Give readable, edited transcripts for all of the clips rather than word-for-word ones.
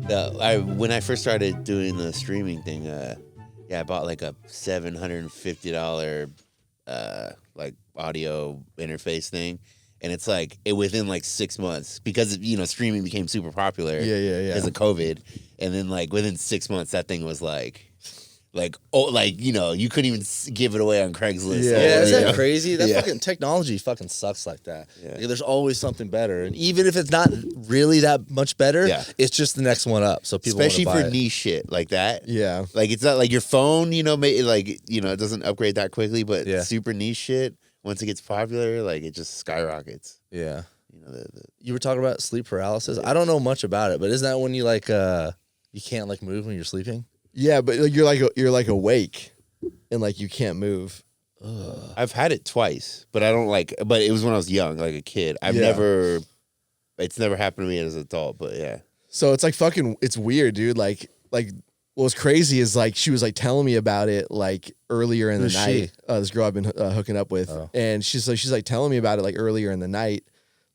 When I first started doing the streaming thing, I bought like a $750 like audio interface thing, and it's like within like 6 months, because streaming became super popular. Yeah. Because of COVID, and then like within 6 months that thing was like you couldn't even give it away on Craigslist. Yeah, isn't that crazy? That fucking technology fucking sucks like that. Yeah. Like, there's always something better, and even if it's not really that much better, it's just the next one up. So people, especially for it. niche shit like that. Yeah, like it's not like your phone, it doesn't upgrade that quickly, but super niche shit, once it gets popular, like it just skyrockets. Yeah, you were talking about sleep paralysis. I don't know much about it, but isn't that when you you can't like move when you're sleeping? Yeah, but like, you're like awake, and like you can't move. Ugh. I've had it twice, but I don't but it was when I was young, like a kid. It's never happened to me as an adult, but yeah. So it's like it's weird, dude. Like what's crazy is like she was like telling me about it like earlier in the night. This girl I've been hooking up with, and she's like telling me about it like earlier in the night,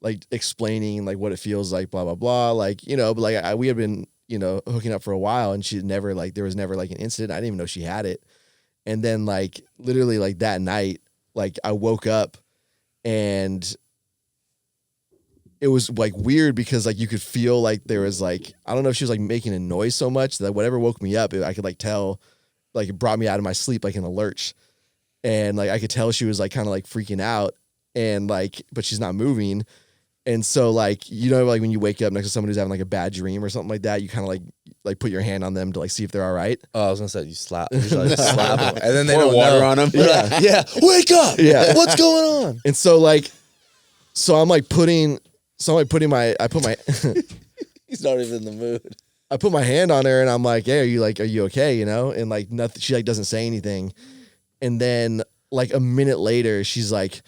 like explaining like what it feels like, blah blah blah. Like but like we had been hooking up for a while, and she never there was never like an incident. I didn't even know she had it. And then like literally like that night, like I woke up and it was like weird because like you could feel like there was like, I don't know if she was like making a noise so much that whatever woke me up, I could like tell, like it brought me out of my sleep like in a lurch. And like I could tell she was like kind of like freaking out, and like, but she's not moving. And so like, like when you wake up next to somebody who's having like a bad dream or something like that, you kind of like put your hand on them to like see if they're all right. Oh, I was gonna say you slap them, and then they pour water on them. Yeah, wake up. Yeah, what's going on? And so I put my He's not even in the mood. I put my hand on her and I'm like, hey, are you okay? And like nothing. She like doesn't say anything. And then like a minute later, she's like,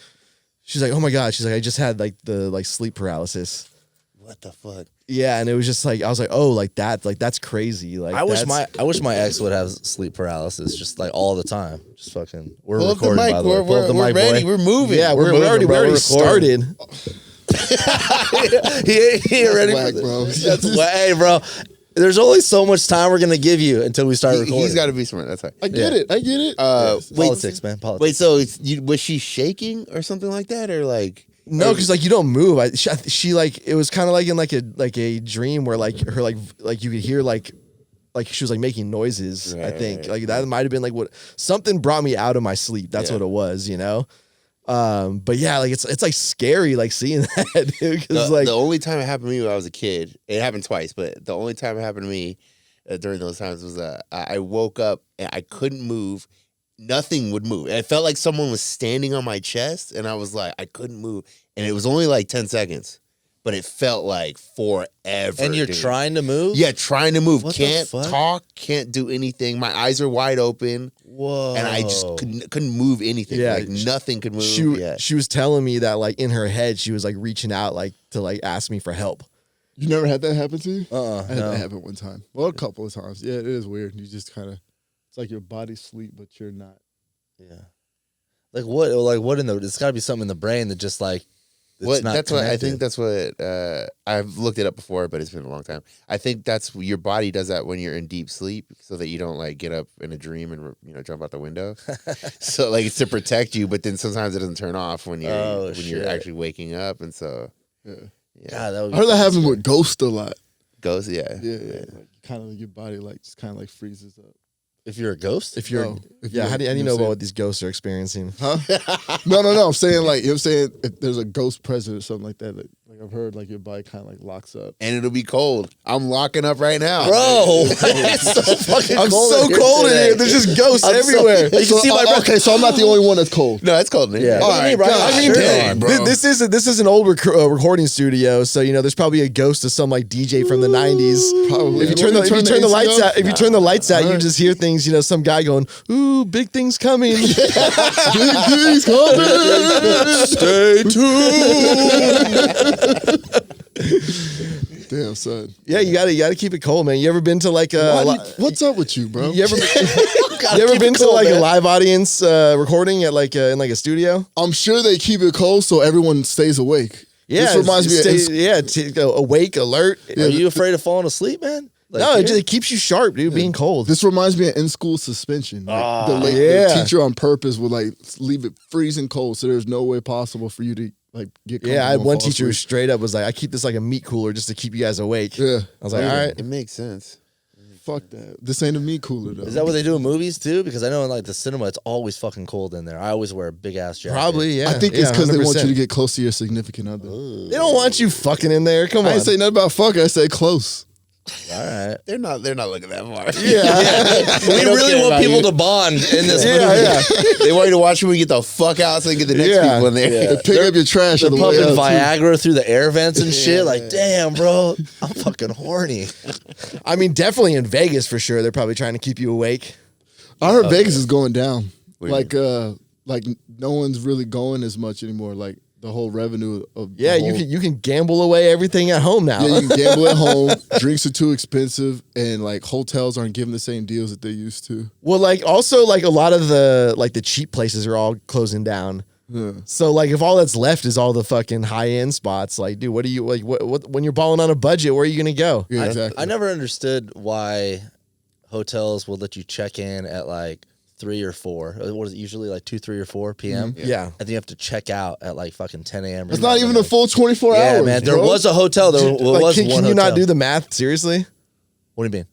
oh my God. She's like, I just had like the like sleep paralysis. What the fuck? Yeah, and it was just like, I was like, oh, like that's crazy. Like I wish my ex would have sleep paralysis just like all the time. Just fucking. We're pull recording, up the mic. by the way. Pull up the We're mic, ready. boy. We're moving. Yeah, we already started. he ain't ready whack, for this. bro. That's whack. Hey, bro. There's only so much time we're gonna give you until we start recording. He's got to be smart. That's right. I get it. Politics, man. Politics. Wait, so was she shaking or something like that, or like? No, because like you don't move. She like it was kind of like in like a dream where like her like you could hear like she was like making noises. Right, I think right. like that might have been like what something brought me out of my sleep. That's what it was, But yeah, like it's like scary like seeing that, dude. Because The only time it happened to me when I was a kid, it happened twice, but the only time it happened to me during those times was I woke up and I couldn't move. Nothing would move. It felt like someone was standing on my chest, and I was like, I couldn't move. And it was only like 10 seconds, but it felt like forever. And you're trying to move? Yeah, trying to move. What Can't the fuck? talk, can't do anything. My eyes are wide open. Whoa. And I just couldn't move anything. Yeah, like nothing could move. She was telling me that like in her head she was like reaching out like to like ask me for help. You never had that happen to you? I had that happen one time. Well, a couple of times. Yeah, it is weird. You just kind of, it's like your body's asleep, but you're not. Yeah. Like what in the, it's got to be something in the brain that just like, That's what I think. That's what I've looked it up before, but it's been a long time. I think that's your body does that when you're in deep sleep, so that you don't like get up in a dream and jump out the window. So like it's to protect you, but then sometimes it doesn't turn off when you're actually waking up, and so yeah. God, that would I heard that happen with ghosts a lot. Ghosts, yeah. Yeah. Like, kind of your body like just kind of like freezes up. If you're a ghost? If you're how do you know about what these ghosts are experiencing? Huh? No. I'm saying like if there's a ghost present or something like that. Like I've heard like your body kind of like locks up. And it'll be cold. I'm locking up right now, bro. It's so fucking I'm cold. so cold in here. There's just ghosts everywhere. You can see my breath. Okay, so I'm not the only one that's cold. No, it's cold in here. Yeah. All right, I mean, dang, bro. this is an old recording studio, so there's probably a ghost of some like DJ from the '90s. Probably. If you turn the lights out, Right. you just hear things. Some guy going, "Ooh, big things coming." Big things coming. Stay tuned. Damn, son. Yeah, you gotta keep it cold, man. You ever been to like What's up with you, bro? You ever been to like a live audience recording at like in like a studio? I'm sure they keep it cold so everyone stays awake. Yeah, this reminds me of awake, alert. Are you afraid of falling asleep, man? Like, no, it keeps you sharp, dude. Being cold. This reminds me of in-school suspension. Like, the teacher on purpose would like leave it freezing cold, so there's no way possible for you to like get. Yeah, I had one teacher who straight up was like, "I keep this like a meat cooler just to keep you guys awake." Yeah, I was like, "All right, it makes sense." Fuck that. This ain't a meat cooler though. Is that what they do in movies too? Because I know in like the cinema, it's always fucking cold in there. I always wear a big ass jacket. Probably, yeah." I think it's because they want 100%. you to get close to your significant other. They don't want you fucking in there. Come on. I ain't say nothing about fuck. I said close. All right. They're not looking that far. We really want people to bond in this movie. Yeah. They want you to watch when we get the fuck out so they get the next people in there. Yeah. Pick up your trash. They're on the way pumping out, too. Viagra through the air vents and shit. Like, damn, bro, I'm fucking horny. I mean, definitely in Vegas for sure. They're probably trying to keep you awake. I heard Vegas is going down. What do you Like no one's really going as much anymore. Like the whole revenue of Yeah, you can gamble away everything at home now. Yeah, you can gamble at home. Drinks are too expensive, and like hotels aren't giving the same deals that they used to. Well, like also like a lot of the cheap places are all closing down. Yeah. So like if all that's left is all the fucking high end spots, like dude, what do you like? What when you're balling on a budget, where are you gonna go? Yeah, exactly. I never understood why hotels will let you check in at like 3 or 4. What is it usually like 2, 3, or 4 p.m.? Yeah. And then you have to check out at like fucking 10 a.m. It's not even a full 24 yeah, hours. man. There bro. was a hotel. There Dude, was like, one can you hotel. not do the math seriously? What do you mean?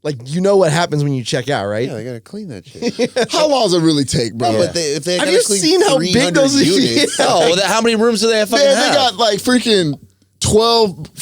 Like you know what happens when you check out, right? Yeah, they gotta clean that shit. How long does it really take, bro? But if they Have gotta you clean seen how big 300 those units, Yeah. Oh, how many rooms do they have? Fucking Man, have? they got like freaking 12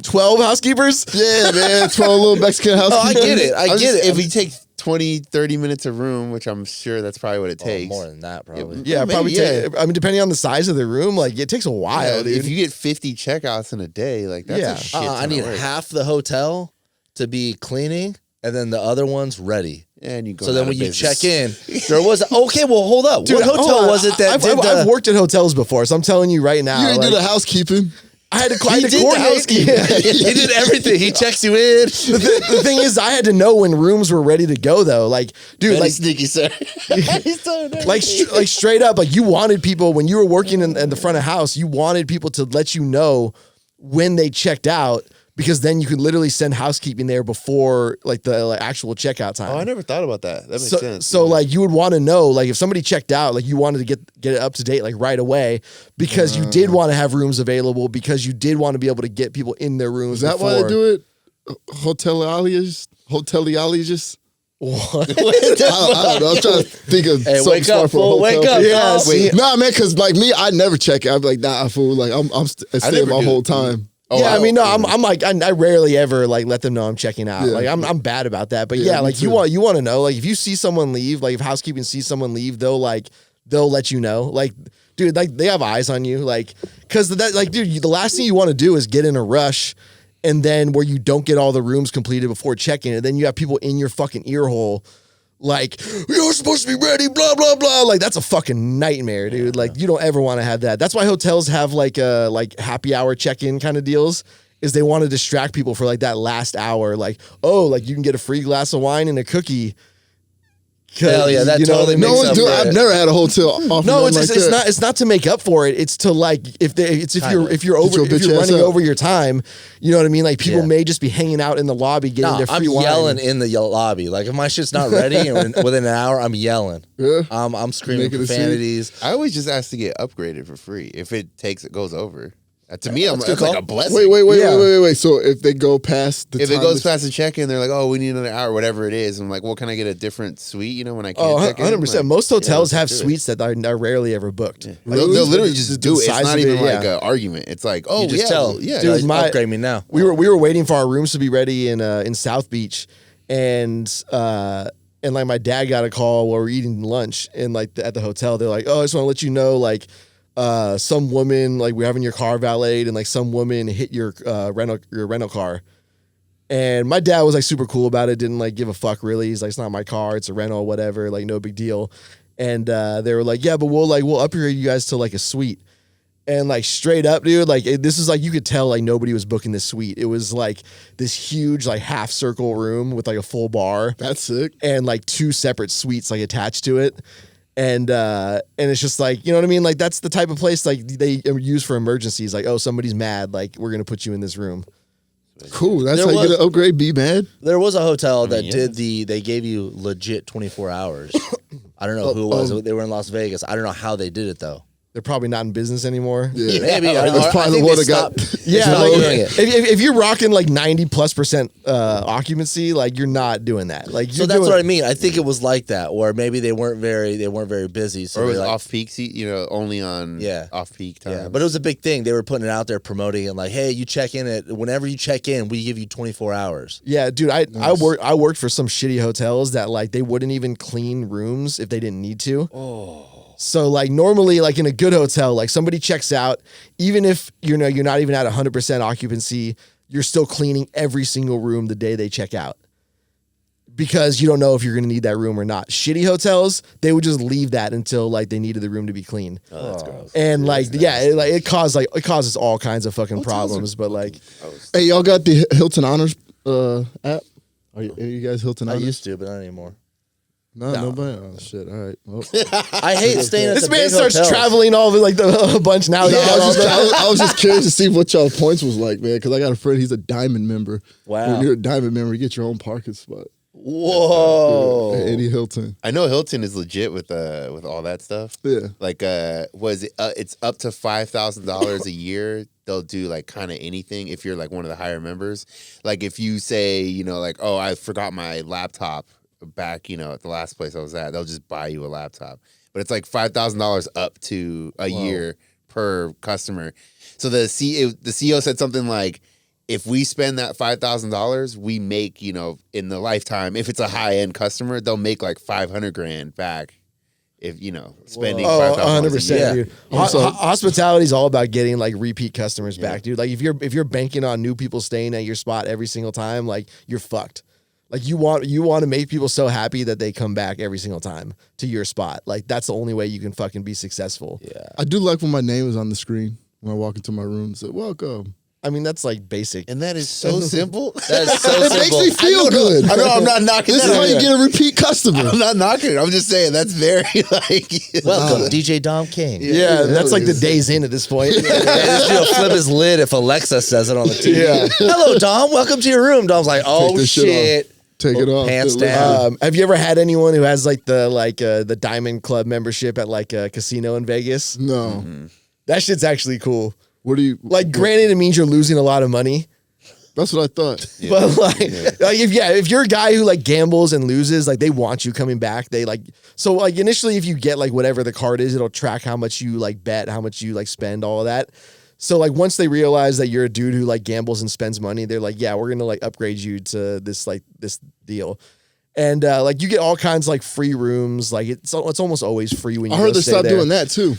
12 housekeepers? Yeah, man, 12 little Mexican housekeepers. Oh, I get it. I get it. If we take 20, 30 minutes a room, which I'm sure that's probably what it Oh, takes. more than that, probably. Yeah, Maybe, probably. yeah. I mean, depending on the size of the room, like it takes a while, Yeah, dude. if you get 50 checkouts in a day, like that's Yeah. a shit. I need half the hotel to be cleaning, and then the other one's ready. And you go So then out when of you business. check in, there was okay. Well, hold up. Dude, what hold hotel on. was it that I've worked at hotels before, so I'm telling you right now. You ain't like, do the housekeeping. I had to He did the coordinate. housekeeping. Yeah. He did everything. He checks you in. The thing is, I had to know when rooms were ready to go, though. Like, dude, Very like, sneaky, sir. He's doing that. like straight up, like you wanted people when you were working in the front of house, you wanted people to let you know when they checked out, because then you could literally send housekeeping there before like the actual checkout time. Oh, I never thought about that. That makes So, sense. so like you would want to know, like if somebody checked out, like you wanted to get it up to date like right away, because you did want to have rooms available, because you did want to be able to get people in their rooms. Is that why they do it? Hoteliologists? What? I don't know. I'm trying to think of Hey, something wake smart up, for a fool. Wake hotel. up, Yeah, dog. see, Nah, man, because like me, I never check it. I'm like, nah, fool. Like I stay never my do. whole time. yeah, I mean, no, I'm like, I rarely ever like let them know I'm checking out. Yeah. Like I'm bad about that. But Yeah, yeah, me like you too. want to know, like if you see someone leave, like if housekeeping sees someone leave, they'll let you know. Like, dude, like they have eyes on you. Like, cause that, like, dude, the last thing you want to do is get in a rush, and then where you don't get all the rooms completed before check-in, and then you have people in your fucking ear hole. Like, you're supposed to be ready, blah, blah, blah. Like, that's a fucking nightmare, dude. Like, you don't ever want to have that. That's why hotels have like happy hour check-in kind of deals, is they want to distract people for like that last hour. Like, oh, like you can get a free glass of wine and a cookie. Hell yeah, that you know, totally they makes No up one do. for it. I've never had a hotel offer. No, nothing it's like that. it's not to make up for it. It's to like if you're Get your bitch running ass up. over your time, you know what I mean? Like people Yeah. may just be hanging out in the lobby getting No, their I'm free wine. yelling in the lobby. Like if my shit's not ready and within an hour, I'm yelling. Yeah. I'm screaming Making a scene. profanities. I always just ask to get upgraded for free. If it goes over. To me, That's a good that's like call. a blessing. Wait. So if they go past the If time it goes that's- past the check-in, they're like, "Oh, we need another hour, whatever it is." I'm like, "Well, can I get a different suite?" You know, when I can't. Oh, check in? 100%. Like, Most hotels yeah, have let's do it. suites that are rarely ever booked. Like, They'll literally the just do it. It's size not of even it, like yeah. an argument. It's like, "Oh, You just yeah, tell well, yeah." Dude, like, upgrade me now. We were waiting for our rooms to be ready in South Beach, and like my dad got a call while we were eating lunch and like at the hotel. They're like, "Oh, I just want to let you know, like some woman, like we're having your car valeted, and like some woman hit your rental car." And my dad was like super cool about it, didn't like give a fuck really. He's like, "It's not my car, it's a rental, whatever, like no big deal." And they were like, "Yeah, but we'll upgrade you guys to like a suite." And like straight up, dude, like this is like you could tell like nobody was booking this suite. It was like this huge like half circle room with like a full bar That's sick. and like 2 separate suites like attached to it. And it's just like, you know what I mean? Like that's the type of place like they use for emergencies. Like, oh, somebody's mad. Like we're gonna put you in this room. Cool. That's There how you was- get an upgrade. Be mad. There was a hotel that yeah. they gave you legit 24 hours. I don't know who it was. They were in Las Vegas. I don't know how they did it though. They're probably not in business anymore. Yeah. Maybe. That's probably the one that got. Yeah, Like, like, doing it. if you're rocking like 90+% occupancy, like you're not doing that. Like So you're that's doing, what I mean. I think it was like that, or maybe they weren't very busy. So Or it they was like, off peak, only on off peak time. yeah, but it was a big thing. They were putting it out there, promoting it, like, hey, you check in at whenever you check in, we give you 24 hours. Yeah, dude, I worked for some shitty hotels that like they wouldn't even clean rooms if they didn't need to. Oh. So like normally like in a good hotel, like somebody checks out, even if you're not even at 100% occupancy, you're still cleaning every single room the day they check out. Because you don't know if you're going to need that room or not. Shitty hotels, they would just leave that until like they needed the room to be clean. Oh, that's gross. And like it causes all kinds of fucking problems, but like Hey, y'all got the Hilton Honors app? Are you guys Hilton I Honors? used to, but not anymore. No, nobody. Oh shit! All right. Well, I hate staying at this the man big starts hotels. traveling all over like a bunch now. yeah, I was just curious to see what y'all points was like, man. Because I got a friend. He's a diamond member. Wow. When you're a diamond member, you get your own parking spot. Whoa. At Eddie Hilton. I know Hilton is legit with all that stuff. Yeah. Like it's up to $5,000 a year. They'll do like kind of anything if you're like one of the higher members. Like if you say, like, oh, I forgot my laptop back, at the last place I was at, they'll just buy you a laptop. But it's like $5,000 up to a year per customer. So the CEO said something like, if we spend that $5,000, we make, in the lifetime, if it's a high end customer, they'll make like $500,000 back. If spending $5,000 $100%, dude. Hospitality is all about getting like repeat customers back, dude. Like if you're banking on new people staying at your spot every single time, like you're fucked. Like you want to make people so happy that they come back every single time to your spot. Like that's the only way you can fucking be successful. Yeah. I do like when my name is on the screen when I walk into my room and say, welcome. I mean, that's like basic. And that is so simple. That's so It makes me feel good. I know, I'm not knocking This that is how out. you get a repeat customer. I'm not knocking it. I'm just saying that's very like. Welcome, DJ Dom King. Yeah, that's like the is. days in at this point. This dude will flip his lid if Alexa says it on the TV. Yeah. Hello, Dom. Welcome to your room. Dom's like, oh this shit shit. Take it off. Pants Listen. down. Have you ever had anyone who has like the Diamond Club membership at like a casino in Vegas? No. That shit's actually cool. What do you Like, granted, it means you're losing a lot of money. That's what I thought. But like if you're a guy who like gambles and loses, like they want you coming back. They like, so like initially if you get like whatever the card is, it'll track how much you like bet, how much you like spend, all of that. So like once they realize that you're a dude who like gambles and spends money, they're like, yeah, we're gonna like upgrade you to this deal. And like you get all kinds of like free rooms. Like it's almost always free when you I heard go they stay stopped there. doing that too.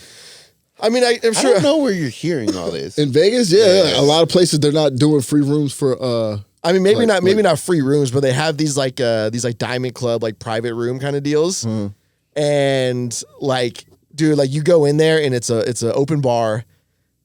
I mean, I'm I sure. don't know where you're hearing all this. In Vegas, yeah. A lot of places they're not doing free rooms for I mean, maybe like- not free rooms, but they have these like Diamond Club like private room kind of deals, and like, dude, like you go in there and it's a open bar,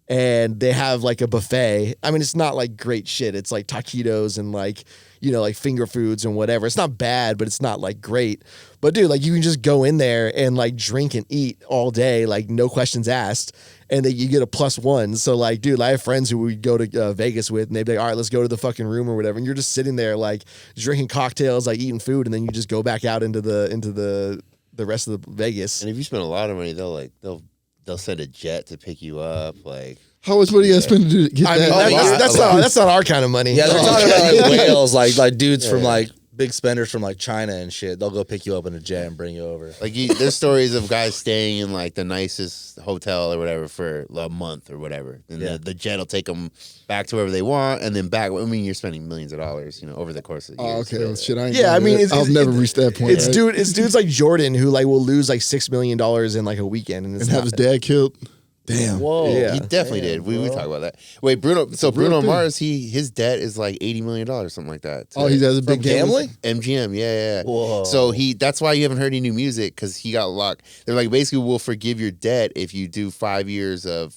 and they have like a buffet. I mean, it's not like great shit. It's like taquitos and like like finger foods and whatever. It's not bad, but it's not like great. But dude, like you can just go in there and like drink and eat all day, like no questions asked. And then you get a +1. So like, dude, I have friends who we go to Vegas with, and they'd be like, all right, let's go to the fucking room or whatever. And you're just sitting there like drinking cocktails, like eating food, and then you just go back out into the rest of the Vegas. And if you spend a lot of money, they'll send a jet to pick you up. Like, how much money you spend to get I mean, that? that's not our kind of money. Yeah, they're talking about like whales, like dudes from like big spenders from like China and shit. They'll go pick you up in a jet and bring you over. Like there's stories of guys staying in like the nicest hotel or whatever for a month or whatever, and the jet will take them back to wherever they want, and then back. I mean, you're spending millions of dollars, over the course of the years. Okay, well, shit. I ain't Yeah, I mean, I'll never reach that point. It's right? it's dudes like Jordan who like will lose like $6 million in like a weekend, and it's and have his dad killed. Damn. Whoa. Yeah. He definitely did. We talk about that. Wait, Bruno. So Bruno Mars, his debt is like $80 million, something like that. Oh, he has a big From gambling? MGM, yeah. Whoa. So that's why you haven't heard any new music, because he got locked. They're like, basically, we'll forgive your debt if you do 5 years of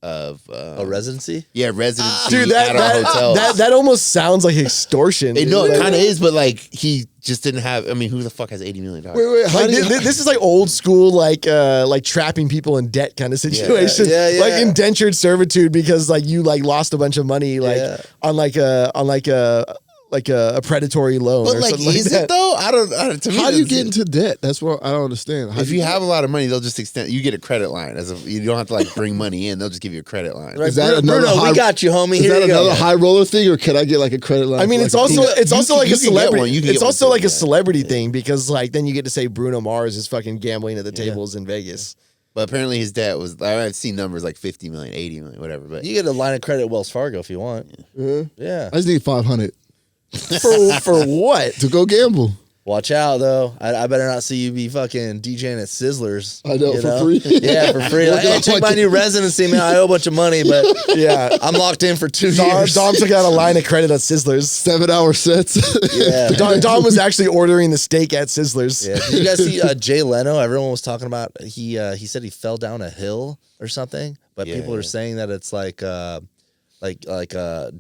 a residency. Yeah, residency. Dude, at our hotels. that almost sounds like extortion. No, it kind of is, but like he just didn't have. I mean, who the fuck has $80 million? Wait, Like, this is like old school, like trapping people in debt kind of situation. Yeah. Like indentured servitude because like you like lost a bunch of money on a predatory loan. But or like, something like is that. it though? I don't. To me, How do you get into debt? That's what I don't understand. If you have a lot of money, they'll just extend. You get a credit line. You don't have to like bring money in. They'll just give you a credit line. Is that Bruno, we got you, homie. Is that another high roller thing, or can I get like a credit line? I mean, it's like also like a celebrity. It's also like a celebrity celebrity thing because like then you get to say Bruno Mars is fucking gambling at the tables in Vegas. But apparently his debt was. I've seen numbers like 50 million, 80 million, whatever. But You get a line of credit at Wells Fargo if you want. Yeah. I just need 500 For what? to go gamble. Watch out though. I better not see you be fucking DJing at Sizzlers. I know, you for free. Yeah, for free. Like, hey, check my new residency, man. I owe a bunch of money, but Yeah. I'm locked in for 2 years. Dom took out a line of credit at Sizzlers. 7-hour sets. Yeah. Dom was actually ordering the steak at Sizzlers. Yeah. Did you guys see Jay Leno? Everyone was talking about he said he fell down a hill or something, but people are saying that it's like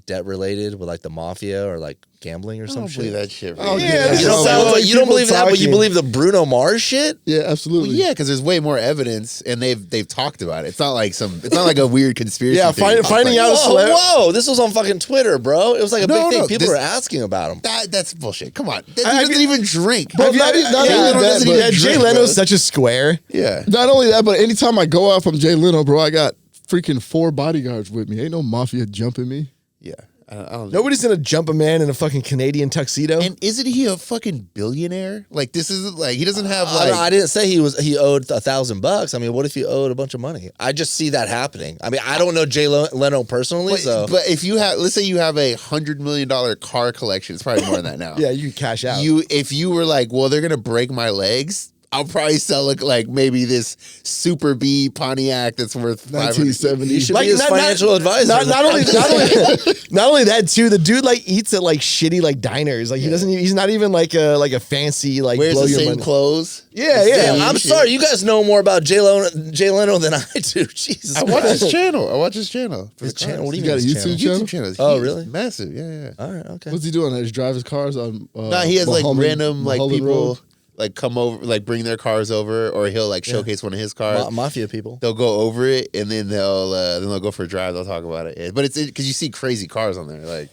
debt related with like the mafia or like gambling or some I don't shit. believe that shit. Oh, Really. yeah. You don't, Sounds like you don't people believe that, but you talking. believe the Bruno Mars shit? Yeah, absolutely. Well, yeah, because there's way more evidence, and they've talked about it. It's not like a weird conspiracy. Yeah, theory. finding out a Whoa, this was on fucking Twitter, bro. It was like a No, big thing. no, People this- were asking about him. That's bullshit. Come on, he doesn't even drink. Bro, not even that, but Yeah, Jay drink, Leno's bro. such a square. Yeah. not only that, but anytime I go out from Jay Leno, bro, I got freaking 4 bodyguards with me. Ain't no mafia jumping me. Yeah. I don't Nobody's gonna jump a man in a fucking Canadian tuxedo. And isn't he a fucking billionaire? Like this isn't like he doesn't have like. I didn't say he owed $1,000. I mean, what if he owed a bunch of money? I just see that happening. I mean, I don't know Jay Leno personally, so But if you have, let's say you have $100 million car collection, it's probably more than that now. yeah, you can cash out. If you were like, well, they're gonna break my legs, I'll probably sell like maybe this Super B Pontiac that's worth 1970. you should Like, be his not- financial advisor. Not only that too. The dude like eats at like shitty like diners. Like he doesn't. He's not even like a fancy like wears blow the your same money. clothes. Yeah. Damn, I'm sorry. You guys know more about Jay Leno than I do. Jesus. I watch his channel. His channel. What do you You got mean? a his YouTube channel? channel? YouTube channel. It's Oh, huge. really? Massive. Yeah. All right. Okay. What's he doing? Just drive his cars on. No, he has like Mulholland- random like Mulholland people Road? like come over, like bring their cars over, or he'll like showcase one of his cars. Mafia people. They'll go over it, and then they'll go for a drive. They'll talk about it. Yeah, but it's because you see crazy cars on there, like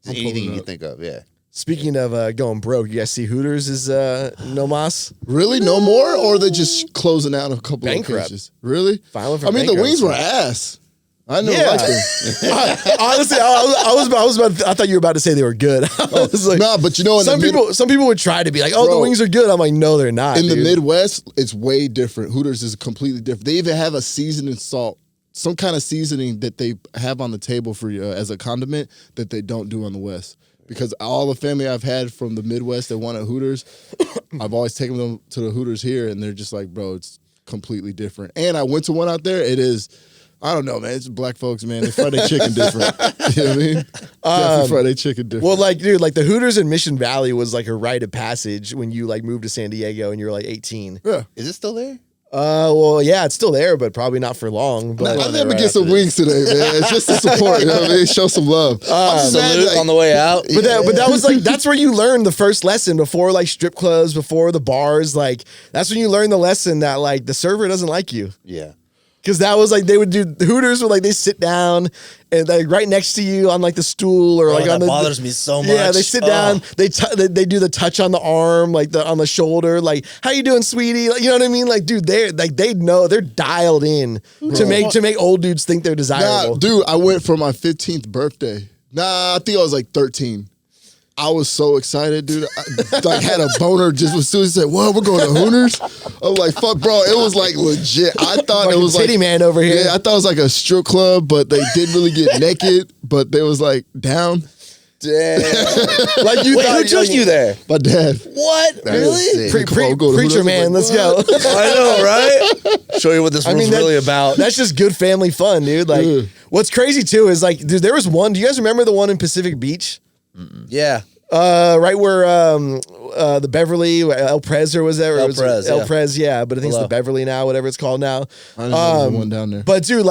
just I'm anything pulling you it can up. think of. Yeah. Speaking of going broke, you guys see Hooters is no mas. Really? No more? Or they just closing out a couple Bankrupt. locations? Really? Filing for I mean, the bankruptcy. wings were ass. I never Yeah. liked them. Honestly, I thought you were about to say they were good. I was like, Nah, but you know, in some people would try to be like, oh, the Bro, wings are good. I'm like, no, they're not. in the dude. Midwest, it's way different. Hooters is completely different. They even have a seasoning salt, some kind of seasoning that they have on the table for you as a condiment that they don't do on the West. Because all the family I've had from the Midwest that want at Hooters, I've always taken them to the Hooters here, and they're just like, bro, it's completely different. And I went to one out there. It is, I don't know, man. It's black folks, man. They fry their chicken different. You know what I mean? Definitely fry their chicken different. Well, like, dude, like the Hooters in Mission Valley was like a rite of passage when you like moved to San Diego and you were like 18. yeah. Is it still there? Well, yeah, it's still there, but probably not for long. But I'm gonna get some wings today, man. It's just to support, you know what I mean? Show some love. I'm just mad, Salute like- on the way out. that was like that's where you learn the first lesson before like strip clubs, before the bars. Like that's when you learn the lesson that like the server doesn't like you. Yeah. Because that was like they would do the Hooters would like they sit down and like right next to you on like the stool or like that on the bothers me so much. Yeah, they sit down. They do the touch on the arm, like on the shoulder, like how you doing, sweetie? Like, you know what I mean? Like, dude, they know they're dialed in to make old dudes think they're desirable. Nah, dude, I went for my 15th birthday. Nah, I think I was like 13. I was so excited, dude. I like had a boner just as soon as he said, "What? We're going to Hooters?" I was like, "Fuck, bro!" It was like legit. I thought it Fucking was like titty man over here. Yeah, I thought it was like a strip club, but they didn't really get naked. But they was like down. Damn. Like you Wait, thought who took you there? My dad. What? That is Really? sick. Come on, go to preacher Hooters. man, I'm let's like, go. I know, right? Show you what this I world's mean, really about. That's just good family fun, dude. Like, Yeah. what's crazy too is like, dude, there was one. Do you guys remember the one in Pacific Beach? Yeah. Right where the Beverly El Prez or was that? El Prez, El Prez, yeah. But I think it's the Beverly now, whatever it's called now. I didn't know there was one down there. But dude,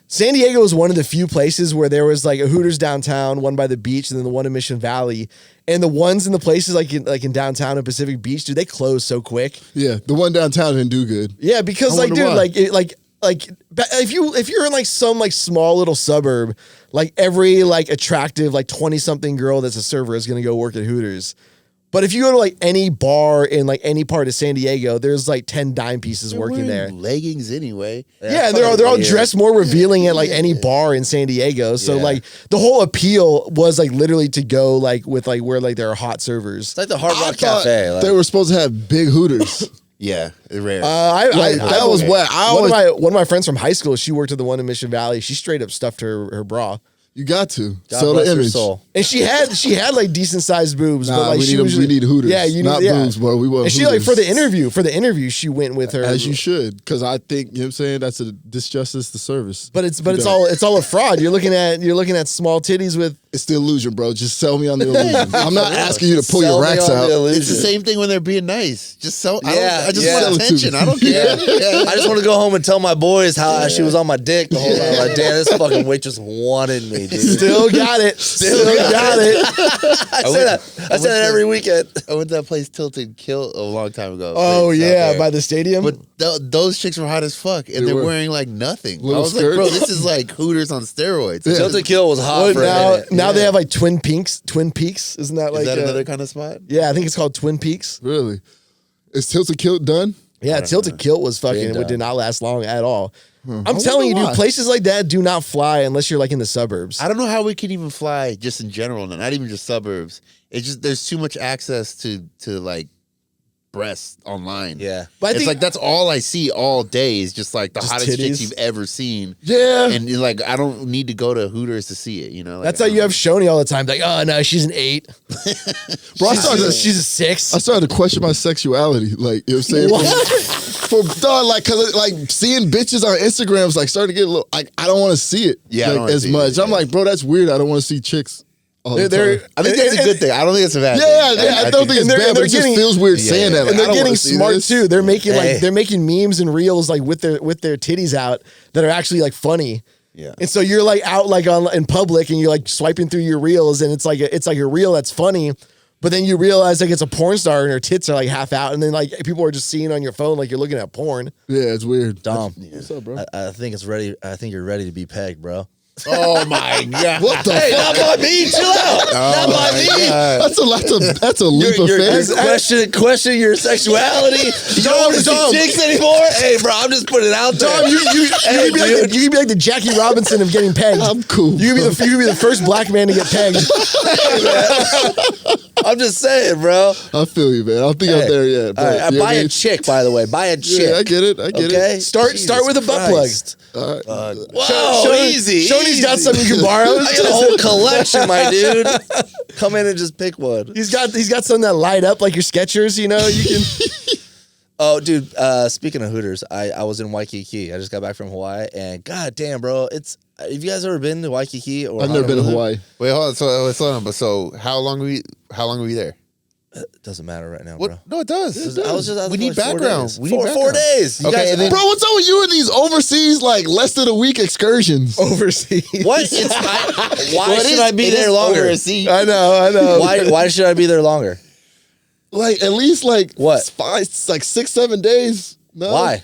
San Diego was one of the few places where there was like a Hooters downtown, one by the beach, and then the one in Mission Valley. And the ones in the places like in downtown and Pacific Beach, dude, they closed so quick. Yeah, the one downtown didn't do good. Yeah, because like, dude, if you're in like some like small little suburb, like every like attractive like 20-something girl that's a server is gonna go work at Hooters. But if you go to like any bar in like any part of San Diego, there's like 10 dime pieces working there. Leggings anyway. Yeah, and they're all dressed more revealing at like any bar in San Diego. So like the whole appeal was like literally to go like with like where like there are hot servers. It's like the Hard Rock Cafe. Like. They were supposed to have big Hooters. Yeah, it's rare. That was what one of my friends from high school. She worked at the one in Mission Valley. She straight up stuffed her bra. You got to God sell bless the her image. soul. And she had like decent sized boobs, but like we need Hooters. Yeah, you not need, boobs, but we want. And she Hooters. like for the interview, she went with her as you should, because I think you know what I'm saying that's a disjustice to service. But it's all a fraud. You're looking at small titties with. It's the illusion, bro. Just sell me on the illusion. I'm not asking you to pull Sell your me racks on out. the illusion. It's the same thing when they're being nice. Just so Yeah, I just yeah. want attention. I don't care. I just want to go home and tell my boys how she was on my dick the whole time. Like, damn, this fucking waitress wanted me, dude. Still got it. Still got it. I say that every weekend. I went to that place Tilted Kill a long time ago. Oh Place out yeah, there. by the stadium. But those chicks were hot as fuck, and they're were. wearing like nothing. I Little was like, bro, skirts. this is like Hooters on steroids. Yeah. Tilted Kill was hot for a minute. now they have like Twin Peaks. Isn't that like Is that another kind of spot? Yeah, I think it's called Twin Peaks. Really? Is Tilted Kilt done? Yeah, Tilted Kilt was fucking. Big It did not last long at all. I'm I telling you, wonder dude, why. places like that do not fly unless you're like in the suburbs. I don't know how we can even fly just in general, not even just suburbs. It's just there's too much access to like breasts online. Yeah. But I It's think like that's all I see all day is just like the Just hottest titties? chicks you've ever seen. Yeah. And you're like, I don't need to go to Hooters to see it, you know? Like, that's how you have Schoeny all the time. Like, oh no, she's an 8. Bro, I started She's a 6. I started to question my sexuality. Like, you know what I'm saying? From dog, like, cause like seeing bitches on Instagram is like starting to get a little. Like, I don't want to see it. Yeah, I don't like, wanna as see it, much. yeah. I'm like, bro, that's weird. I don't want to see chicks. All the They're- time. I think that's a good thing. I don't think it's a bad Yeah, thing. I don't think it's and they're- bad, and but they're it just getting- feels weird Yeah, saying yeah. that. Like, And I they're don't getting wanna see smart this. too. They're making Hey. they're making memes and reels like with their titties out that are actually like funny. Yeah. And so you're like out like in public and you're like swiping through your reels and it's like a reel that's funny, but then you realize like it's a porn star and her tits are like half out and then like people are just seeing on your phone like you're looking at porn. Yeah, it's weird. Dom, What's up, bro? I think it's ready. I think you're ready to be pegged, bro. Oh my God. What the Hey, fuck? not by me. Chill out. Not by me. That's a leap of faith. Question your sexuality. You don't want to see chicks anymore. Hey, bro, I'm just putting it out there. Dom, you can be like the Jackie Robinson of getting pegged. I'm cool. You can be the first black man to get pegged. I'm just saying, bro. I feel you, man. I don't think I'm there yet. All But right, you know what buy I a mean? chick, by the way. Buy a chick. Yeah, I get it. I get Okay. it. Start with a butt plug. Christ. All right. Whoa, easy. Shoney's got something you can borrow. I got a whole collection, my dude. Come in and just pick one. He's got some that light up like your Skechers, you know. You can. Oh, dude. Speaking of Hooters, I was in Waikiki. I just got back from Hawaii, and god damn, bro, it's. Have you guys ever been to Waikiki or? I've never been to Honolulu? Hawaii. Wait, hold on. So how long were we there? It doesn't matter right now, What? bro. No, it does. I was just out We there need for like 4 background. days. We need Four background. days. You Okay, guys- and then- Bro, what's up with you and these overseas, like, less than a week excursions? Overseas. What? Why should I be there longer? I know. Why should I be there longer? Like, at least, like, What? 6, 7 days. No? Why?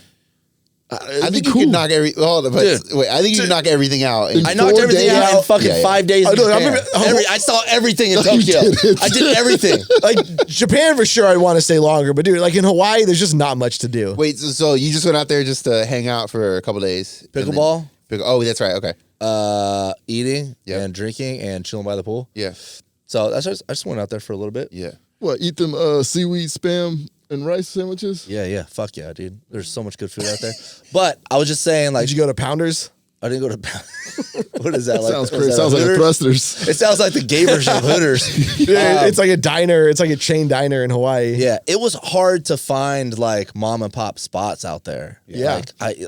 I think you can knock I think you can knock everything out. In I knocked 4 everything days? out in fucking Yeah, yeah. 5 days. I in know, I Japan. remember- I saw everything in No, you Tokyo. didn't. I did everything. Like Japan for sure, I'd want to stay longer, but dude, like in Hawaii, there's just not much to do. Wait, so you just went out there just to hang out for a couple days? and then- Pickleball, Oh, that's right. Okay. eating Yeah. and drinking and chilling by the pool. Yeah. So I just went out there for a little bit. Yeah. What, eat them seaweed spam and rice sandwiches? Yeah. Fuck yeah, dude. There's so much good food out there. But I was just saying, like, Did you go to Pounders? I didn't go to. What is that? Sounds What crazy. is that, Sounds like a Hooters? thrusters. It sounds like the gay version of Hooters. It's like a diner. It's like a chain diner in Hawaii. Yeah, it was hard to find like mom and pop spots out there. Yeah.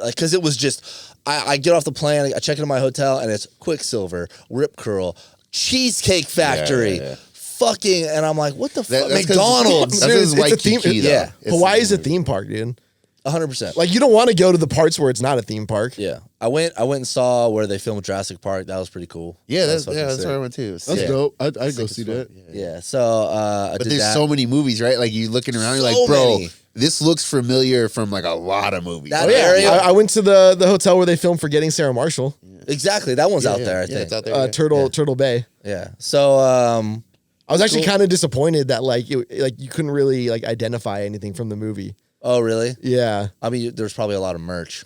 Because it was just, I get off the plane, I check into my hotel, and it's Quicksilver, Rip Curl, Cheesecake Factory, yeah. fucking, and I'm like, what the fuck? That's McDonald's. That's Dude, it's a theme. Yeah. Hawaii's a theme park, dude. 100%. Like you don't want to go to the parts where it's not a theme park. Yeah, I went and saw where they filmed Jurassic Park. That was pretty cool. Yeah, that's where I went too. That's dope. I'd go see that. Yeah. So, but there's so many movies, right? Like you're looking around, you're like, bro, this looks familiar from like a lot of movies. That area. I went to the hotel where they filmed Forgetting Sarah Marshall. Exactly, that one's out there. I think it's out there. Turtle Bay. Yeah. So, I was actually kind of disappointed that like you couldn't really like identify anything from the movie. Oh, really? Yeah. I mean, there's probably a lot of merch.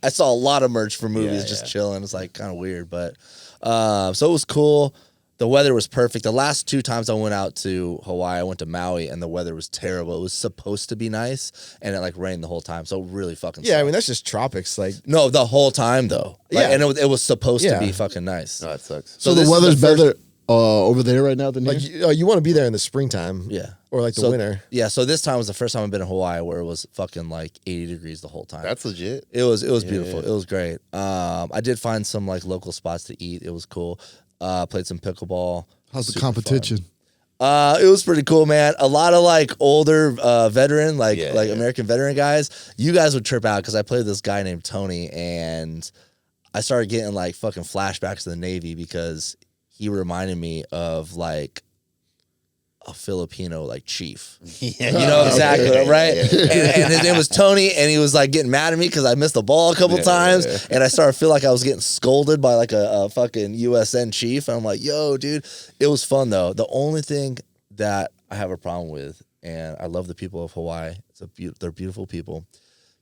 I saw a lot of merch for movies just chilling. It's like kind of weird, but so it was cool. The weather was perfect. The last 2 times I went out to Hawaii, I went to Maui, and the weather was terrible. It was supposed to be nice, and it like rained the whole time. So it really fucking sucked. I mean that's just tropics. Like no, the whole time though. Like, Yeah. and it was supposed to be fucking nice. No, that sucks. So the weather's better over there right now than here? like you want to be there in the springtime. Yeah. Or like the winter. Yeah, so this time was the first time I've been in Hawaii where it was fucking like 80 degrees the whole time. That's legit. It was beautiful. It was great. I did find some like local spots to eat. It was cool. Played some pickleball. How's the competition? It was pretty cool, man. A lot of like older veteran, like American veteran guys. You guys would trip out because I played with this guy named Tony, and I started getting like fucking flashbacks to the Navy because he reminded me of like a Filipino like chief. You know exactly, right? And his name was Tony, and he was like getting mad at me because I missed the ball a couple times, and I started to feel like I was getting scolded by like a fucking USN chief, and I'm like, yo, dude, it was fun though. The only thing that I have a problem with, and I love the people of Hawaii, they're beautiful people.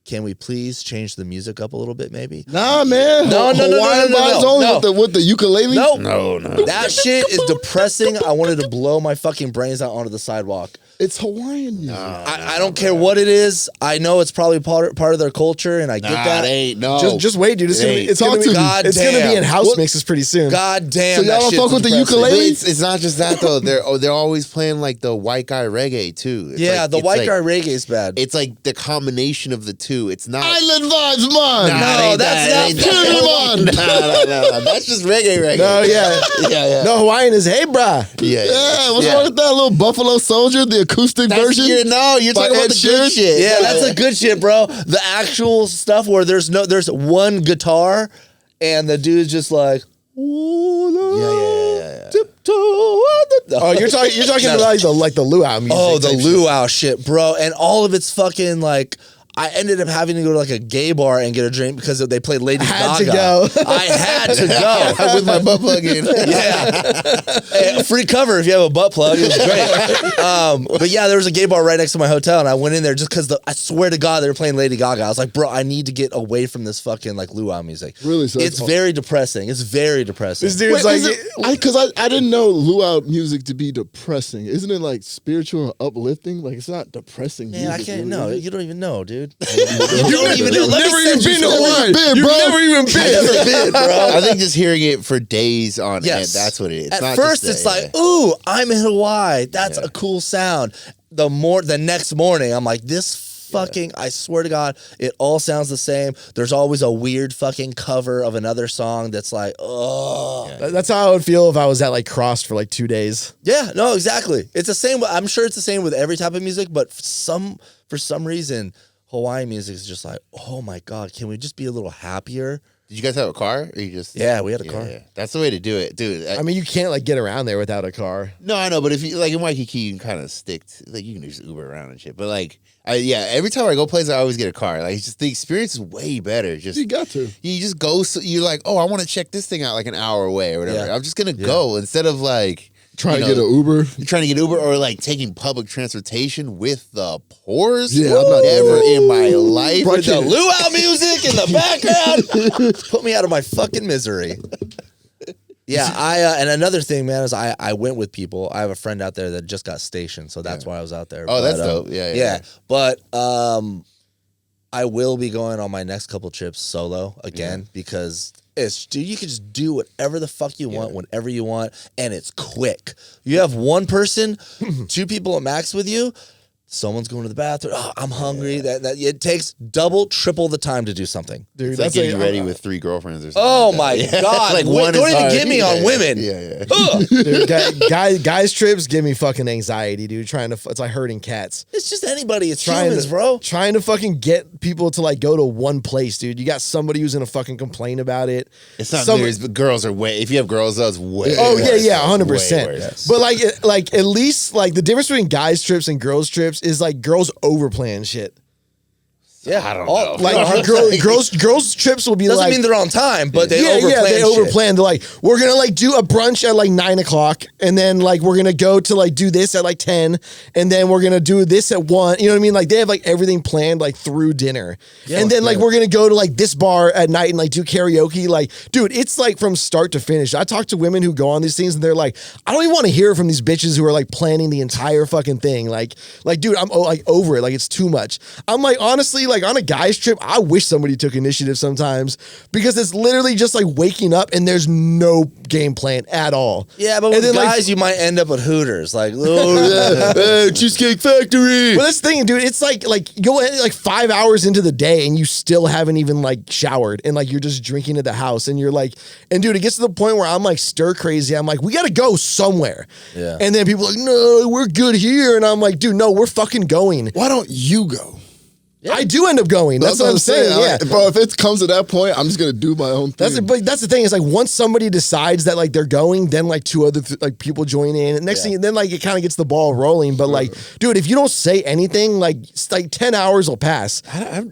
Can we please change the music up a little bit, maybe? Nah, man. No. Vibes only with the ukulele? Nope. No. That shit is depressing. I wanted to blow my fucking brains out onto the sidewalk. It's Hawaiian music. I don't care what it is. I know it's probably part of their culture, and I get that. It ain't. No. Just wait, dude. It's Talk gonna to be me. it's gonna be in house mixes pretty soon. God damn. So y'all don't fuck with the depressing. ukulele? It's not just that though. They're always playing like the white guy reggae too. It's Yeah, like, the it's white like, guy reggae is bad. It's like the combination of the two. It's not Island vibes, man. No, that's not Put it on. No. That's just reggae. No, yeah. No, Hawaiian is hey, brah. Yeah, what's wrong with that little Buffalo Soldier, the acoustic version? You're talking about the good shit. Yeah, that's the good shit, bro. The actual stuff where there's one guitar and the dude's just like, Yeah. Oh, you're talking about like the luau music. oh, the type shit. luau shit, bro. And all of it's fucking like, I ended up having to go to like a gay bar and get a drink because they played Lady Had Gaga. to go. I had to go. With my butt plug in. Yeah. Hey, free cover if you have a butt plug. It was great. But yeah, there was a gay bar right next to my hotel, and I went in there just because I swear to God they were playing Lady Gaga. I was like, bro, I need to get away from this fucking like luau music. Really? So It's very depressing. It's very depressing. This dude's like, Because I didn't know luau music to be depressing. Isn't it like spiritual and uplifting? Like it's not depressing Man, music. I can't really, know. is it? You don't even know, dude. You've don't even know. Let me never send even you been to some- Hawaii. been, You've bro. never even been. bro. I think just hearing it for days on Yes. end, that's what it is. It's At not first, just it's like, ooh, I'm in Hawaii. That's Yeah. a cool sound. The next morning, I'm like, this fucking, I swear to God, it all sounds the same. There's always a weird fucking cover of another song that's like, oh. That's how I would feel if I was at like Crossed for like 2 days. Yeah, no, exactly. It's the same. I'm sure it's the same with every type of music, but for some reason, Hawaiian music is just like, oh my God, can we just be a little happier? Did you guys have a car? Or you just Yeah, we had a car. Yeah. That's the way to do it, dude. I mean, you can't like get around there without a car. No, I know, but if you like in Waikiki, you can kind of stick to, like you can just Uber around and shit. But like, every time I go places, I always get a car. Like, it's just the experience is way better. Just You got to. you just go. So you're like, oh, I want to check this thing out like an hour away or whatever. Yeah. I'm just gonna go instead of like Trying to get an Uber. trying to get Uber or like taking public transportation with the pores. Yeah, I'm not ever doing in my life. With the luau music in the background, put me out of my fucking misery. Yeah, and another thing, man, is I went with people. I have a friend out there that just got stationed, so that's why I was out there. Oh, that's dope. Yeah. But I will be going on my next couple trips solo again because you can just do whatever the fuck you want whenever you want, and it's quick. You have one person, 2 people at max with you. someone's going to the bathroom. Oh, I'm hungry. That it takes double, triple the time to do something. Dude, it's like getting ready with 3 girlfriends or something. Oh my God. Like Wait, don't even get me on women. Yeah. Dude, guys trips give me fucking anxiety, dude. It's like hurting cats. It's just anybody. It's humans, bro. Trying to fucking get people to like go to one place, dude. You got somebody who's gonna fucking complain about it. It's not serious, but girls are way. If you have girls, that's way. Oh worse. yeah, 100%. But like at least like the difference between guys trips and girls trips is like girls overplan shit. Yeah, I don't know. Like girls trips will be doesn't like mean they're on time, but they overplan. Yeah, they overplan. They're like, we're gonna like do a brunch at like 9 o'clock, and then like we're gonna go to like do this at like 10, and then we're gonna do this at 1. You know what I mean? Like they have like everything planned like through dinner, and then like we're gonna go to like this bar at night and like do karaoke. Like, dude, it's like from start to finish. I talk to women who go on these things, and they're like, I don't even want to hear from these bitches who are like planning the entire fucking thing. Like, dude, I'm like over it. Like it's too much. I'm like honestly. Like on a guy's trip, I wish somebody took initiative sometimes because it's literally just like waking up and there's no game plan at all. Yeah, but with guys, you might end up at Hooters, like Cheesecake Factory. But that's the thing, dude. It's like go like 5 hours into the day and you still haven't even like showered and like you're just drinking at the house and you're like, and dude, it gets to the point where I'm like stir crazy. I'm like, we got to go somewhere. Yeah. And then people are like, no, we're good here. And I'm like, dude, no, we're fucking going. Why don't you go? Yeah. I do end up going. That's what I'm saying. Yeah, bro. If it comes to that point, I'm just gonna do my own thing. That's the thing. Is like once somebody decides that like they're going, then like 2 other like people join in. And next thing, then like it kind of gets the ball rolling. But like, dude, if you don't say anything, like 10 hours will pass.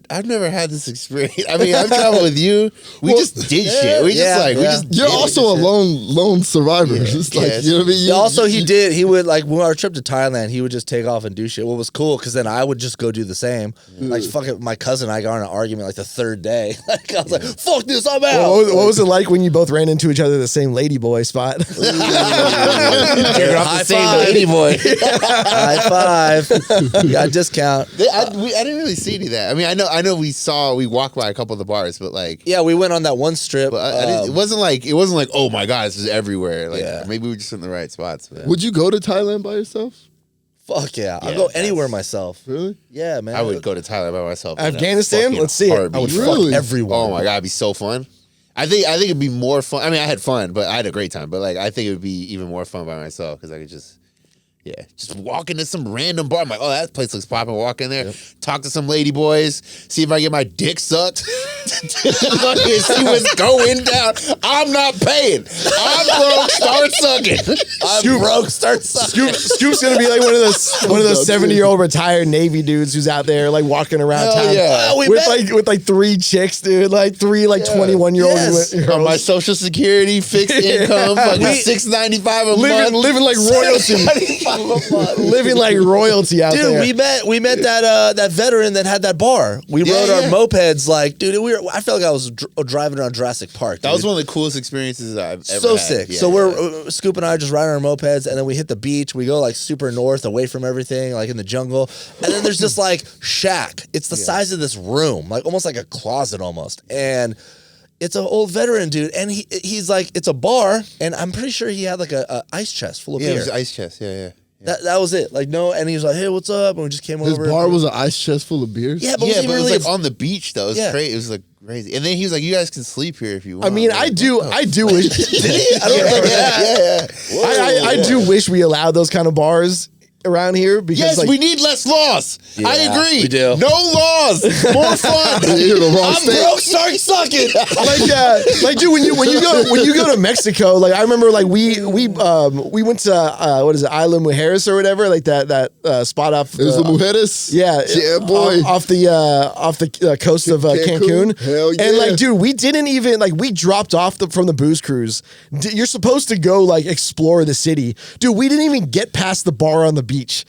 I've never had this experience. I mean, I've traveled with you. We just did shit. We just like we just. You're also a lone survivor. It's like you know what I mean. Also, he would like when our trip to Thailand, he would just take off and do shit. What was cool because then I would just go do the same. Like fucking my cousin and I got in an argument like the 3rd day. Like I was like, "Fuck this, I'm out." What was it like when you both ran into each other at the same ladyboy spot? High five, ladyboy. High five. Got a discount. I didn't really see any of that. I mean, I know we walked by a couple of the bars, but like we went on that one strip. But it wasn't like oh my god, this is everywhere. Like maybe we were just in the right spots. But. Would you go to Thailand by yourself? Fuck yeah. I'll go anywhere myself. Really? Yeah, man. I would go to Thailand by myself. Afghanistan? Let's see it. I would fuck everyone. Oh my god, it'd be so fun. I think it'd be more fun. I mean, I had fun, but I had a great time. But like, I think it would be even more fun by myself because I could just walk into some random bar. I'm like, oh, that place looks popping. Walk in there, talk to some lady boys, see if I get my dick sucked. See what's going down. I'm not paying. I'm broke. Start sucking. Start sucking. Scoop's gonna be like one of those 70-year-old retired Navy dudes who's out there like walking around town with 3 chicks, dude, like 3 21-year-old girls. My Social Security, fixed income, like $6.95 a month, living like royalty. Living like royalty out there. Dude, we met that veteran that had that bar. We rode our mopeds like, dude, I felt like I was driving around Jurassic Park. Dude. That was one of the coolest experiences I've ever had. So sick. Yeah, so we're Scoop and I are just riding our mopeds, and then we hit the beach. We go like super north, away from everything, like in the jungle. And then there's this like shack. It's the size of this room, like almost like a closet almost. And it's an old veteran dude, and he's like, it's a bar, and I'm pretty sure he had like a ice chest full of beer. Yeah, it was an ice chest. Yeah. That was it. Like and he was like, "Hey, what's up?" And we just came over. His bar was an ice chest full of beers. Yeah, but it was like on the beach though. It was crazy. It was like crazy. And then he was like, "You guys can sleep here if you want." I mean, I do wish. I don't remember that. I do wish we allowed those kind of bars around here because we need less laws. Yeah, I agree. We do. No laws, more fun. I'm broke, start sucking. like dude, when you go to Mexico, like I remember, like we went to what is it, Isla Mujeres or whatever, like that spot off. Isla Mujeres. Yeah, boy, off the coast of Cancun. Hell yeah. And like, dude, we didn't even we dropped off from the booze cruise. You're supposed to go like explore the city, dude. We didn't even get past the bar on the beach.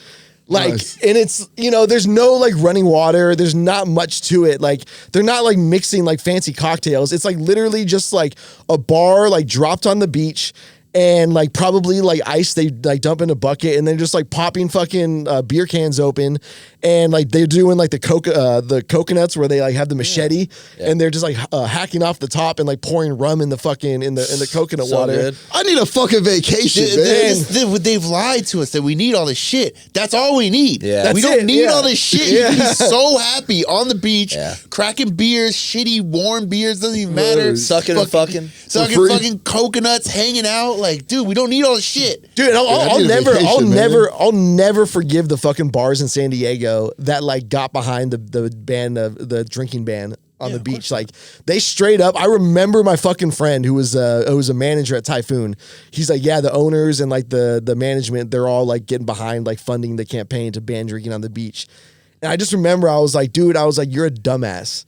Like, nice. And it's, there's no like running water. There's not much to it. Like, they're not like mixing like fancy cocktails. It's like literally just like a bar like dropped on the beach. and like probably like ice they like dump in a bucket and then just like popping fucking beer cans open and like they're doing like the coconuts where they like have the machete and they're just like hacking off the top and like pouring rum in the fucking in the coconut water. Good. I need a fucking vacation, man. They've lied to us that we need all this shit. That's all we need. Yeah. We That's don't it, need yeah. all this shit. You can be so happy on the beach, cracking beers, shitty warm beers, doesn't even matter. Sucking and fucking. Sucking fucking coconuts, hanging out. Like, dude, we don't need all this shit. Dude, I need a vacation, man. I'll never forgive the fucking bars in San Diego that like got behind the ban of the drinking ban on the beach. Like they straight up, I remember my fucking friend who was a manager at Typhoon. He's like, yeah, the owners and like the management, they're all like getting behind like funding the campaign to ban drinking on the beach. And I just remember I was like, dude, you're a dumbass.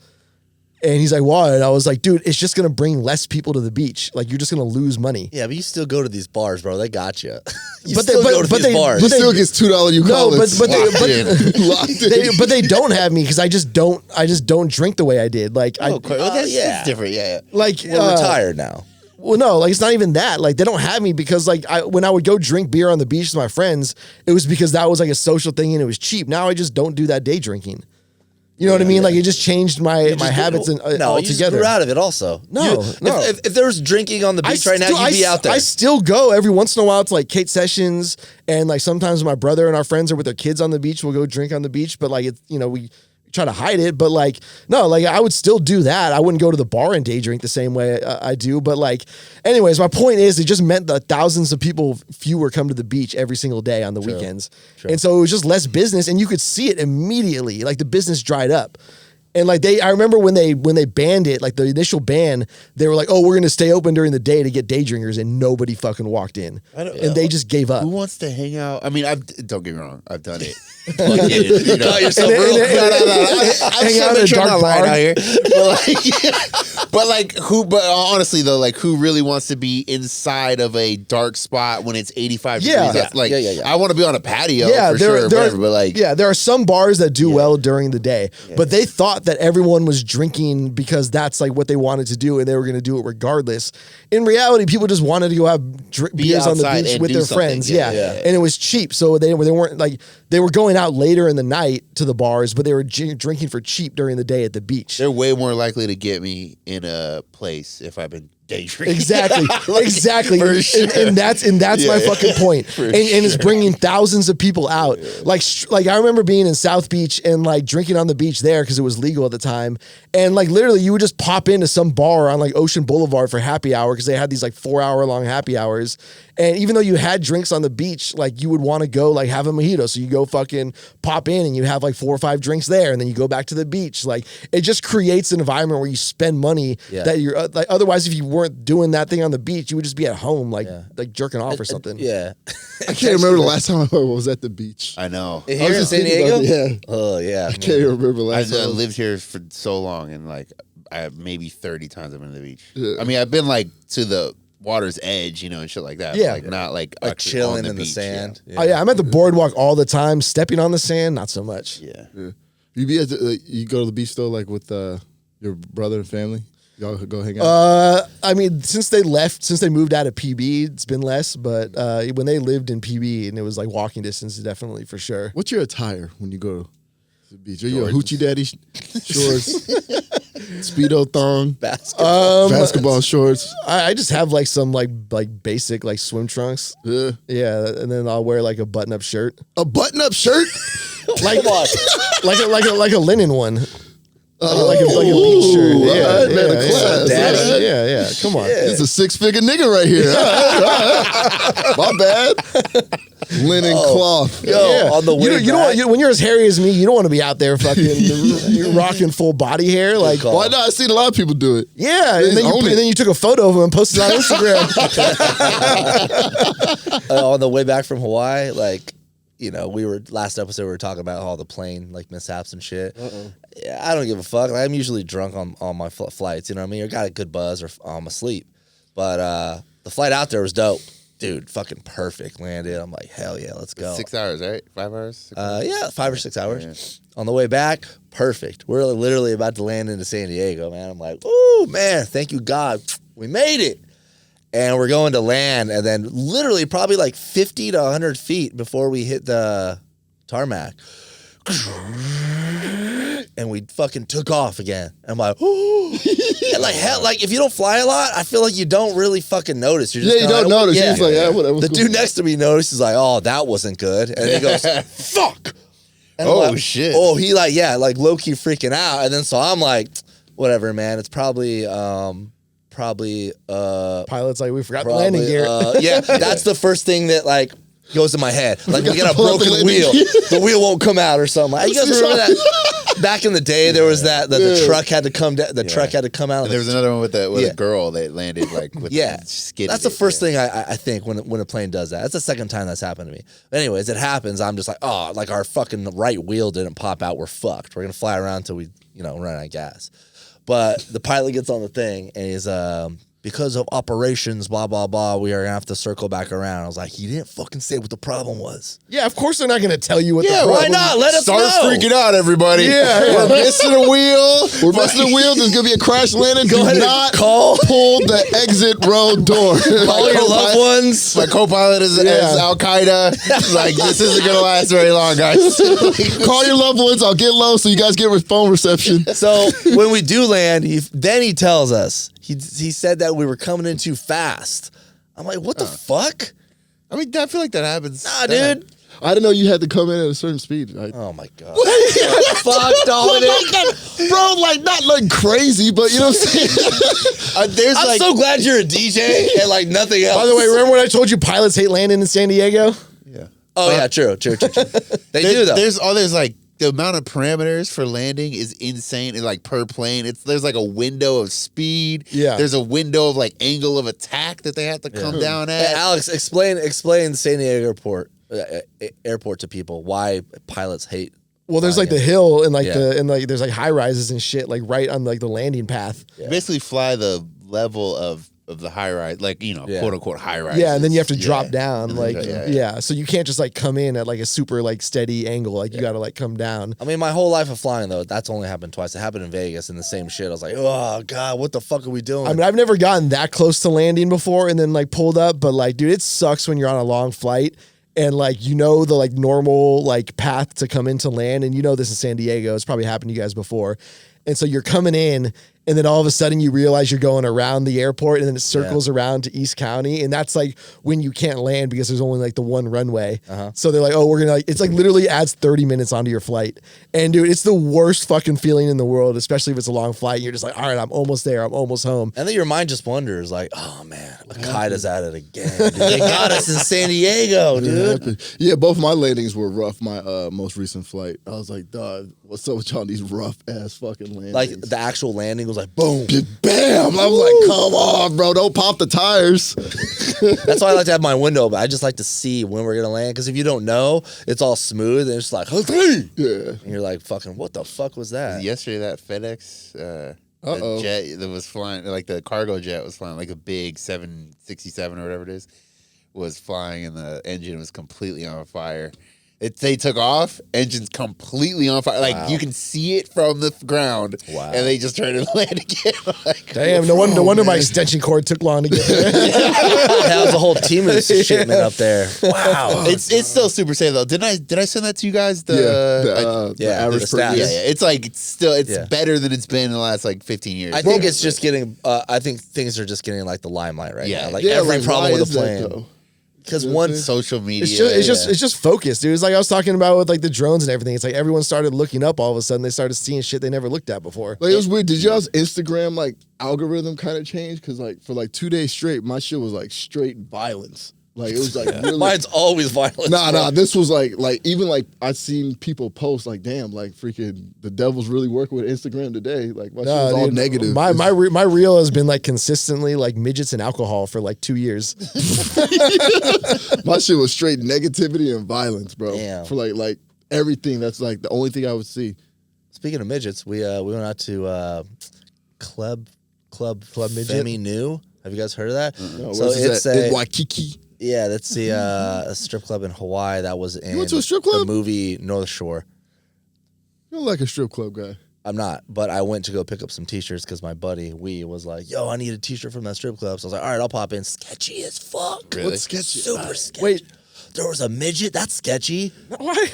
And he's like, why? And I was like, dude, it's just going to bring less people to the beach. Like, you're just going to lose money. Yeah, but you still go to these bars, bro. They got you. You But still go to these bars. He still gets $2 you No, call it. Locked in. but they don't have me because I just don't drink the way I did. Like, That's different. Yeah. like We're retired now. Well, no, like it's not even that. Like they don't have me because like when I would go drink beer on the beach with my friends, it was because that was like a social thing and it was cheap. Now I just don't do that day drinking. You know what I mean? Like it just changed my habits and no, you just altogether. grew out of it also. No. If there was drinking on the beach right now, you'd be out there. I still go every once in a while to like Kate Sessions and like sometimes my brother and our friends are with their kids on the beach. We'll go drink on the beach, but like it's we try to hide it. But like no, like I would still do that. I wouldn't go to the bar and day drink the same way I do. But like, anyways, my point is it just meant that thousands of people fewer come to the beach every single day on the weekends, and so it was just less business, and you could see it immediately. Like the business dried up. And like I remember when they banned it, like the initial ban, they were like, "Oh, we're gonna stay open during the day to get day drinkers," and nobody fucking walked in, and they just gave up. Who wants to hang out? I mean, don't get me wrong, I've done it. I'm hang out in a dark bar out here, but honestly though, like who really wants to be inside of a dark spot when it's 85 degrees? That's like, I want to be on a patio for sure, whatever. But like, there are some bars that do well during the day, but they thought that everyone was drinking because that's like what they wanted to do and they were going to do it regardless. In reality, people just wanted to go have beers on the beach with their friends. And it was cheap. So they weren't like, they were going out later in the night to the bars, but they were drinking for cheap during the day at the beach. They're way more likely to get me in a place if I've been day drinking. Exactly. Exactly. Sure. And that's my fucking point. And it's bringing thousands of people out. Like I remember being in South Beach and like drinking on the beach there because it was legal at the time. And like literally you would just pop into some bar on like Ocean Boulevard for happy hour because they had these like 4-hour long happy hours. And even though you had drinks on the beach, like you would want to go like have a mojito. So you go fucking pop in and you have like 4 or 5 drinks there and then you go back to the beach. Like it just creates an environment where you spend money that you're like, otherwise if you weren't doing that thing on the beach, you would just be at home like jerking off or something. Yeah. I can't remember the last time I was at the beach. I know. Here in San Diego? Yeah. Oh, yeah. I can't remember last time. I lived here for so long and like I maybe 30 times I've been to the beach. Yeah. I mean, I've been like to the water's edge, and shit like that. Yeah. But, like not like chilling in the beach, sand. Oh yeah, I'm at the boardwalk all the time. Stepping on the sand, not so much. Yeah. You be at you go to the beach though, like with your brother and family. Y'all go hang out. I mean, since they moved out of PB, it's been less. But when they lived in PB and it was like walking distance, definitely for sure. What's your attire when you go to the beach? Are you a hoochie daddy? Shorts, Speedo thong, basketball shorts. I just have like some like basic like swim trunks. Yeah, and then I'll wear like a button up shirt. A button up shirt, like a linen one. Like a beach shirt. Yeah. Come on. It's a 6-figure nigga right here. My bad. Linen cloth. On the way you don't want, when you're as hairy as me, you don't want to be out there fucking you're rocking full body hair. Like, why not? I've seen a lot of people do it. Yeah, and then you took a photo of him and posted it on Instagram. On the way back from Hawaii, like, last episode we were talking about all the plane like mishaps and shit. Yeah, I don't give a fuck. I'm usually drunk on my flights. You know what I mean? I got a good buzz or I'm asleep. But the flight out there was dope. Dude, fucking perfect. Landed. I'm like, hell yeah, let's go. 6 hours, right? 5 hours? 6 hours? Yeah, 5 or 6 hours. Yeah. On the way back, perfect. We're literally about to land into San Diego, man. I'm like, ooh, man, thank you, God. We made it. And we're going to land, and then literally probably like 50 to 100 feet before we hit the tarmac. And we fucking took off again. I'm like, oh. And like hell, like if you don't fly a lot, I feel like you don't really fucking notice. You're just you don't notice. He's like, yeah, whatever. The dude next to me noticed. He's like, oh, that wasn't good. And he goes, fuck. And oh shit. Oh, he like low key freaking out. And then so I'm like, whatever, man. It's probably pilot's like, we forgot the landing gear. Yeah, that's the first thing that like goes in my head. Like we got a broken wheel. The wheel won't come out or something. You guys remember that? Back in the day, there was that the truck had to come down. The truck had to come out. And there was another one with a girl that landed like with That's the first thing I think when a plane does that. That's the second time that's happened to me. But anyways, it happens. I'm just like, oh, like our fucking right wheel didn't pop out. We're fucked. We're gonna fly around until we run out of gas. But the pilot gets on the thing and he's because of operations, blah, blah, blah, we are going to have to circle back around. I was like, he didn't fucking say what the problem was. Yeah, of course they're not going to tell you what the problem is. Why not? Let us know. Start freaking out, everybody. We're missing a wheel. We're missing a wheel. There's going to be a crash landing. Do not pull the exit road door. Call your loved ones. My co-pilot is Al-Qaeda. Like, this isn't going to last very long, guys. Call your loved ones. I'll get low so you guys get phone reception. So when we do land, he tells us, he said that we were coming in too fast. I'm like, what the fuck? I mean, I feel like that happens. Nah, dude. I didn't know you had to come in at a certain speed. Oh my god. Fuck, Dominic. Bro, like not like crazy, but you know what I'm saying? I'm so glad you're a DJ and like nothing else. By the way, remember when I told you pilots hate landing in San Diego? Yeah. Oh yeah, true. They do though. There's like the amount of parameters for landing is insane. It's like per plane. There's like a window of speed. Yeah. There's a window of like angle of attack that they have to come down at. Hey, Alex, explain San Diego airport to people. Why pilots hate. Well, there's like the hill and there's like high rises and shit like right on like the landing path. You basically fly the level of the high rise, like, quote unquote high rise. Yeah, and then you have to drop down, so you can't just like come in at like a super like steady angle, like you got to like come down. I mean, my whole life of flying though, that's only happened twice. It happened in Vegas and the same shit. I was like, oh god, what the fuck are we doing? I mean, I've never gotten that close to landing before and then like pulled up, but like, dude, it sucks when you're on a long flight and like the like normal like path to come into land, and this is San Diego. It's probably happened to you guys before, and so you're coming in. And then all of a sudden you realize you're going around the airport and then it circles around to East County. And that's like when you can't land because there's only like the one runway. So they're like, oh, we're going to it's like literally adds 30 minutes onto your flight. And dude, it's the worst fucking feeling in the world, especially if it's a long flight. And you're just like, all right, I'm almost there. I'm almost home. And then your mind just wonders like, oh man, Al-Qaeda's at it again. Dude. They got us in San Diego, dude. Yeah, both my landings were rough. My most recent flight. I was like, dog, what's up with y'all these rough ass fucking landings? Like the actual landing was like boom, bam. I was like, come on, bro, don't pop the tires. That's why I like to have my window, but I just like to see when we're gonna land because if you don't know, it's all smooth and it's like, hey, and you're like, fucking, what the fuck was that? Yesterday, that FedEx the jet that was flying, like the cargo jet was flying, like a big 767 or whatever it is, was flying, and the engine was completely on fire. They took off, engine's completely on fire. Like, you can see it from the ground. Wow. And they just turned and landed again. Like, damn, no wonder my extension cord took long to get there. That was a whole team of shipment up there. Wow. It's still super safe, though. Did I send that to you guys? The average per year. Yeah. It's like, it's better than it's been in the last, like, 15 years. I think it's just getting, I think things are just getting, like, the limelight right now. Like, every problem with the plane. Because one social media, it's just focused, dude. It's like I was talking about with like the drones and everything. It's like everyone started looking up all of a sudden. They started seeing shit they never looked at before. Like, it was weird. Did y'all's Instagram like algorithm kind of change? Because like for like 2 days straight, my shit was like straight violence. Like it was like really. Mine's always violence. Nah. This was like even like I've seen people post like, damn, like freaking the devil's really working with Instagram today. Like my shit was all negative. My reel has been like consistently like midgets and alcohol for like 2 years. My shit was straight negativity and violence, bro. Damn. For like everything. That's like the only thing I would see. Speaking of midgets, we went out to Club Midget. Femi New. Have you guys heard of that? No, so it's in Waikiki. Yeah, that's the a strip club in Hawaii that was in went to a strip club? the movie North Shore. You don't like a strip club guy. I'm not, but I went to go pick up some t-shirts because my buddy was like, "Yo, I need a t-shirt from that strip club." So I was like, "All right, I'll pop in." Sketchy as fuck. Really? What's sketchy? Super sketchy. Wait. There was a midget. That's sketchy,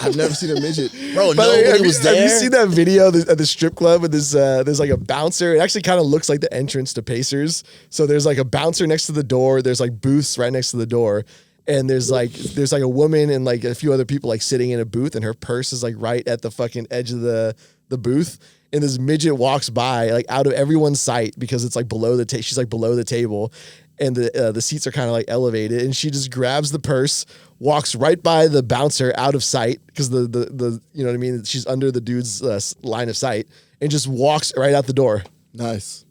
I've never seen a midget. bro. By the way, Nobody was there. Have you seen that video at the strip club with this? There's like a bouncer. It actually kind of looks like the entrance to Pacers. So there's like a bouncer next to the door. There's like booths right next to the door. And there's like a woman and like a few other people like sitting in a booth, and her purse is like right at the fucking edge of the booth. And this midget walks by like out of everyone's sight because it's like below the she's like below the table, and the seats are kind of like elevated, and she just grabs the purse, walks right by the bouncer out of sight because the you know what I mean, she's under the dude's line of sight, and just walks right out the door Nice.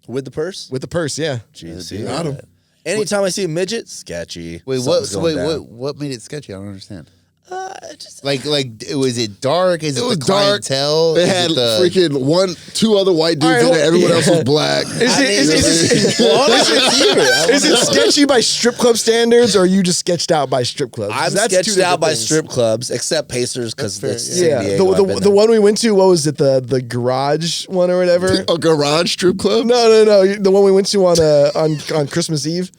with the purse. with the purse. Yeah. Jeez, Got him. Anytime I see a midget, sketchy. Wait, Something's going down. what made it sketchy? I don't understand. Just Like, was it dark? Is it was the dark. clientele? It Is had it the, freaking two other white dudes All right, in hold- it. Everyone yeah. else was black. Is it sketchy by strip club standards, or are you just sketched out by strip clubs? I'm That's two sketched out different by things. strip clubs, except Pacers because That's it's fair, San Yeah, Diego. I've been the there. one we went to, what was it? The garage one or whatever? A garage strip club? No. The one we went to on Christmas Eve.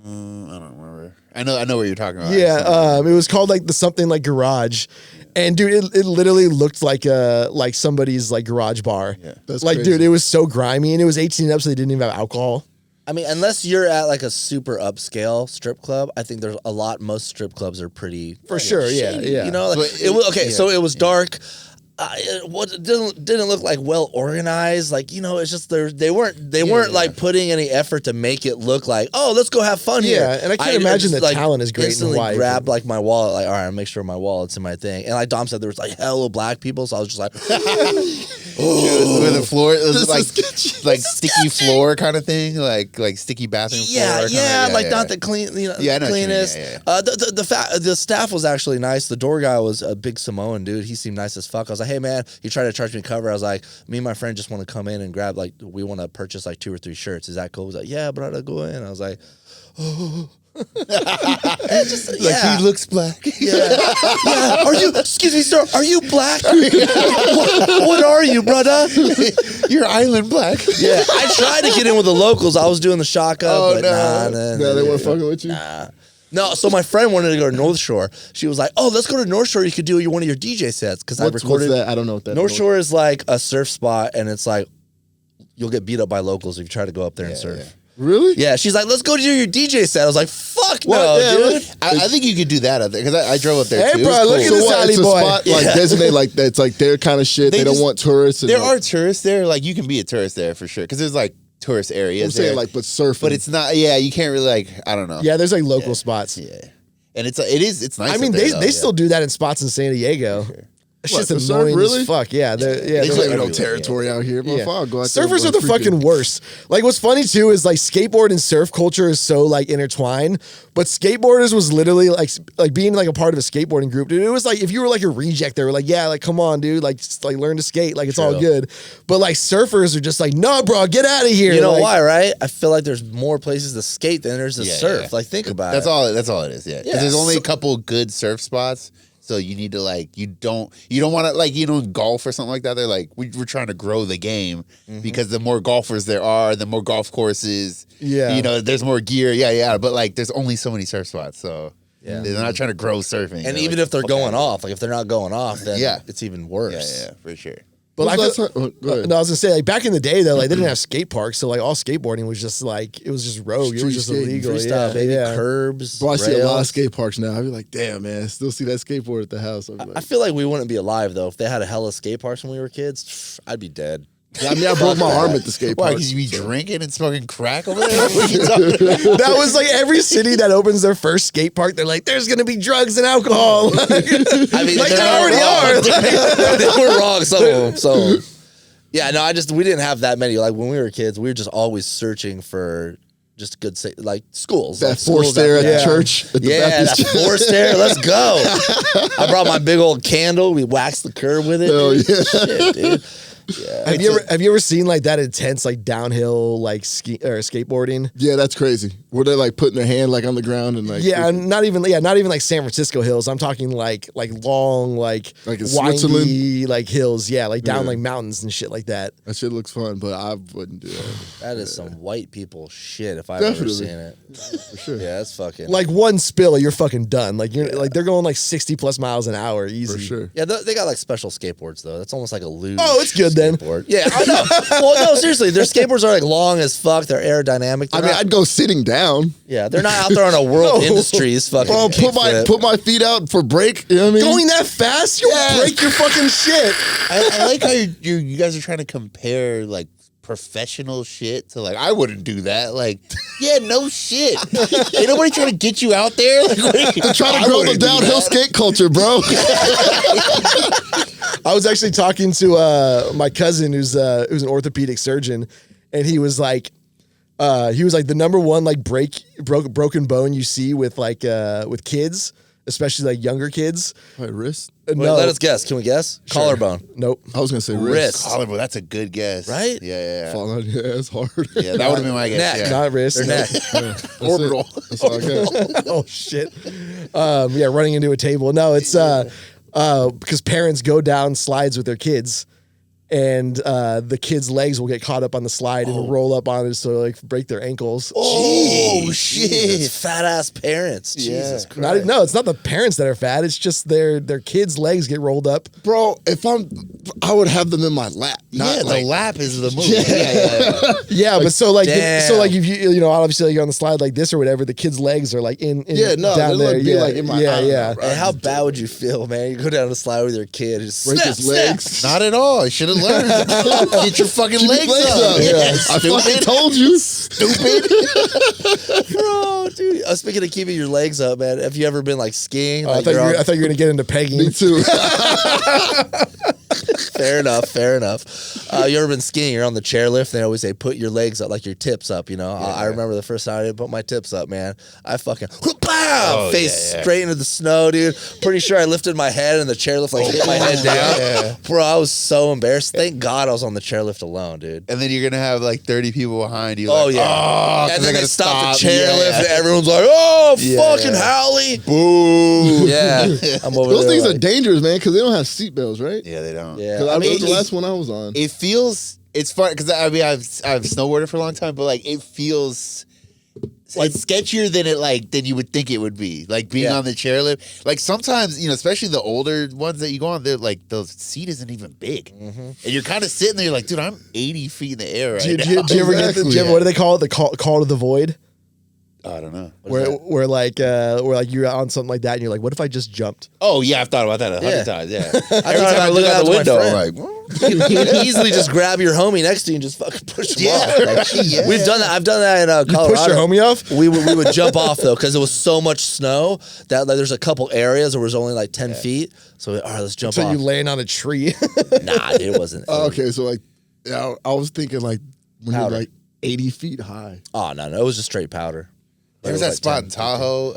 I don't remember. I know what you're talking about. Yeah, it was called like the something like garage, and dude, it literally looked like somebody's like garage bar. Yeah. That's like, crazy. dude, it was so grimy, and it was 18 up, so they didn't even have alcohol. I mean, unless you're at like a super upscale strip club, I think there's a lot. Most strip clubs are pretty For sure, yeah, shady, yeah. You know, like, But it was okay. yeah, So it was dark. It didn't look like well organized. Like, you know, it's just they weren't like putting any effort to make it look like, oh, let's go have fun here. Yeah, and I can't imagine just, the talent is great in Instantly Hawaii. grabbed like my wallet. Like, all right, I'll make sure my wallet's in my thing. And like Dom said, there was like hella black people, so I was just like, With the floor, it was This like is sketchy. like sticky floor kind of thing, like sticky bathroom floor. yeah, kinda, like not the clean, you know, Yeah, I know what you mean, cleanest. yeah. The staff was actually nice. The door guy was a big Samoan dude. He seemed nice as fuck. I was like, hey man, he tried to charge me cover. I was like, me and my friend just want to come in and grab like we want to purchase like 2 or 3 shirts. Is that cool? He was like, yeah, brother, go in. I was like, oh. Like he looks black. Yeah. Are you? Excuse me, sir. Are you black? what are you, brother? You're island black. Yeah, I tried to get in with the locals. I was doing the shaka, Oh, but no. nah. They weren't fucking with you? No, so my friend wanted to go to North Shore. She was like, "Oh, let's go to North Shore. You could do one of your DJ sets because I What's recorded." that? I don't know what that North is. Shore is like a surf spot, and it's like you'll get beat up by locals if you try to go up there and surf. yeah. Really? Yeah, she's like, "Let's go do your DJ set." I was like, "Fuck no, Well, yeah, dude." I think you could do that up there because I drove up there Hey, too. It bro, was look at cool. this So what? alley It's a boy. spot like designated like that's like their kind of shit. They They don't just- want tourists. And There like, are tourists there. Like you can be a tourist there for sure because there's like tourist areas. I'm saying there. like, but surfing. but it's not. Yeah, you can't really like. I don't know. Yeah, there's like local spots. Yeah, and it's nice. I mean, up there, though, they yeah. still do that in spots in San Diego. It's What, just for surf, annoying really? as fuck. Yeah, They they're There's do ain't no everywhere, territory out here. Yeah. Motherfucker, I'll go out there Surfers and are the go fucking worst. Like, what's funny too is like skateboard and surf culture is so like intertwined. But skateboarders was literally like being like a part of a skateboarding group, dude. It was like if you were like a reject, they were like, yeah, like come on, dude, like just, like learn to skate, like it's all good. But like surfers are just like, no, bro, get out of here. You know like, why, right? I feel like there's more places to skate than there's to Yeah, surf. yeah. Like, think about That's it. all. That's all it is. Yeah, 'Cause Yeah, there's only so- a couple good surf spots. So you need to like you don't want to like golf or something like that. They're like we're trying to grow the game because the more golfers there are, the more golf courses. Yeah. there's more gear. Yeah. But like there's only so many surf spots. So Yeah. they're not trying to grow surfing. And They're even like, if they're fuck going outta off, like if they're not going off, then Yeah. it's even here. worse. Yeah, for sure. But I When's feel, last time- go ahead. no, I was gonna say like back in the day though, like they didn't have skate parks, so like all skateboarding was just like it was just rogue. It Street was just skating, illegal. Freestyle, Yeah, baby, yeah. curbs. Bro, I see a lot of rails. skate parks now. I'd be like, damn, man, still see that skateboard at the house. I'd be I like, feel like we wouldn't be alive though if they had a hella skate parks when we were kids. I'd be dead. I mean, I broke my arm at the skate Why? park. Because you be drinking and smoking crack over there? What you talking about? That was like every city that opens their first skate park, they're like, there's gonna be drugs and alcohol. I mean, Like, they're they not already wrong. They were wrong, some of them. So, yeah, no, we didn't have that many. Like when we were kids, we were just always searching for just good, like schools. That like forced schools stare at that- the church. At the Yeah, Baptist that forced stare. Let's go. I brought my big old candle. We waxed the curb with it. Hell dude. yeah. Shit, dude. Yeah. Have you ever seen like that intense like downhill like ski or skateboarding? Yeah, that's crazy. Where they're like putting their hand like on the ground and like not even like San Francisco hills. I'm talking like long like in windy Switzerland? like hills. Yeah, like down like mountains and shit like that. That shit looks fun, but I wouldn't do that. That is some white people shit if I've ever Definitely. seen it. For sure. Yeah, that's fucking. Like one spill, you're fucking done. Like you're like they're going like 60 plus miles an hour easy. For sure. Yeah, they got like special skateboards though. That's almost like a luge. Oh, it's good then. skateboard. Yeah, I know. Well, no, seriously, their skateboards are like long as fuck. They're aerodynamic. I mean, I'd go sitting down. Yeah, they're not out there on a World Industries fucking. Bro, put my feet out for break. You know what I mean? Going that fast, you'll break your fucking shit. I like how you guys are trying to compare like professional shit to like I wouldn't do that. Like, yeah, no shit. Ain't nobody trying to get you out there. Like, They're trying to grow the downhill skate culture, bro. I was actually talking to my cousin who's an orthopedic surgeon, and he was like the number one like broken bone you see with like with kids, especially like younger kids. My wrist? Wait, let us guess. Can we guess? Sure. Collarbone. Nope. I was gonna say wrist. Wrist. Collarbone, that's a good guess. Right? Yeah. Fall on your ass hard. Yeah, that would have been my guess. Neck. Yeah. Not wrist. Their neck. That's Orbital. That's all I got. Oh shit. Yeah, running into a table. No, it's because parents go down slides with their kids, and the kids' legs will get caught up on the slide and roll up on it, so like break their ankles. Oh shit. Jesus, fat ass parents. Jesus Christ. No, it's not the parents that are fat. It's just their kids' legs get rolled up. Bro, I would have them in my lap. Yeah, Not like, the lap is the move. Yeah. Yeah, but so like damn. if you obviously like you're on the slide like this or whatever, the kids' legs are like in Yeah, no, down they there. look be like in my arm, yeah. bro. And how bad would you feel, man? You go down the slide with your kid, just break snap, his legs. Not at all. I should have learned. Get your fucking Keep your legs up. Yeah, I fucking told you. Stupid. bro, dude. Speaking of keeping your legs up, man, have you ever been like skiing? I Like thought you were gonna get into pegging. Me too. Fair enough. You ever been skiing? You're on the chairlift. They always say put your legs up, like your tips up. You know, I remember the first time I didn't put my tips up, man. I fucking face straight into the snow, dude. Pretty sure I lifted my head and the chairlift like hit my head down. Bro, I was so embarrassed. Thank God I was on the chairlift alone, dude. And then you're gonna have like 30 people behind you. Oh like, yeah, and then they gotta stop the stop. chairlift, Yeah. and everyone's like, "Oh, fucking Yeah. Howley!" Boo. Yeah, I'm over Those there. things are like, dangerous, man, because they don't have seatbelts, right? Yeah, they don't. Yeah. Because I I mean, remember the last one I was on. It feels it's fun because I mean I've snowboarded for a long time, but like it feels like sketchier than you would think it would be. Like being on the chairlift. Like sometimes, especially the older ones that you go on, they're like the seat isn't even big. And you're kind of sitting there like, dude, I'm 80 feet in the air right now. Do you ever get Exactly. what do they call it? The call to the void? I don't know. Where like you're on something like that and you're like, what if I just jumped? Oh yeah, I've thought about that 100 Yeah. times. Yeah. Every time I look out the window, I'm like, like, you can easily just grab your homie next to you and just fucking push him off. Like, Yeah. We've done that. I've done that in Colorado. Push your homie off? We would jump off though because there was so much snow that like, there's a couple areas where it was only like 10 feet. So all right, let's jump So off. you laying on a tree. Nah, dude, it wasn't. Oh, okay, so like, yeah, I was thinking like when Powder. you're like 80 feet high. Oh no, it was just straight powder. There was It that like spot 10, in Tahoe.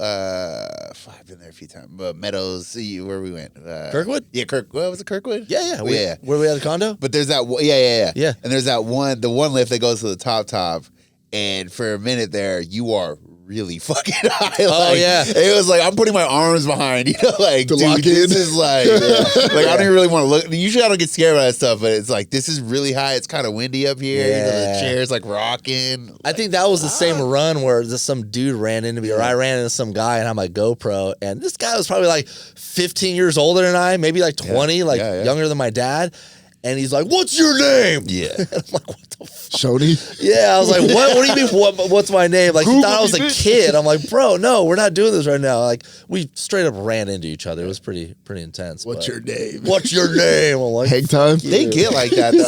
I've been there a few times. But Meadows, where we went. Kirkwood? Yeah, was it Kirkwood? Yeah. Yeah. Where we had a condo? But there's that, yeah. Yeah. And there's that the one lift that goes to the top. And for a minute there, you are really fucking high. Oh, yeah. It was like, I'm putting my arms behind, like, To dude, lock this in. is like, like, I don't even really want to look. Usually I don't get scared by that stuff, but it's like, this is really high. It's kind of windy up here. Yeah. The chair's like rocking. I think that was the same run where just some dude ran into me, or I ran into some guy and had my GoPro, and this guy was probably like 15 years older than I, maybe like 20, Yeah. younger than my dad. And he's like, "What's your name?" Yeah. And I'm like, "What the fuck?" Shoney? Yeah, I was like, "What? What do you mean? What's my name?" Like he thought I was a kid. I'm like, "Bro, no, we're not doing this right now." Like we straight up ran into each other. It was pretty intense. What's but- your name? What's your name? I'm like, Hang time? They get like that, though.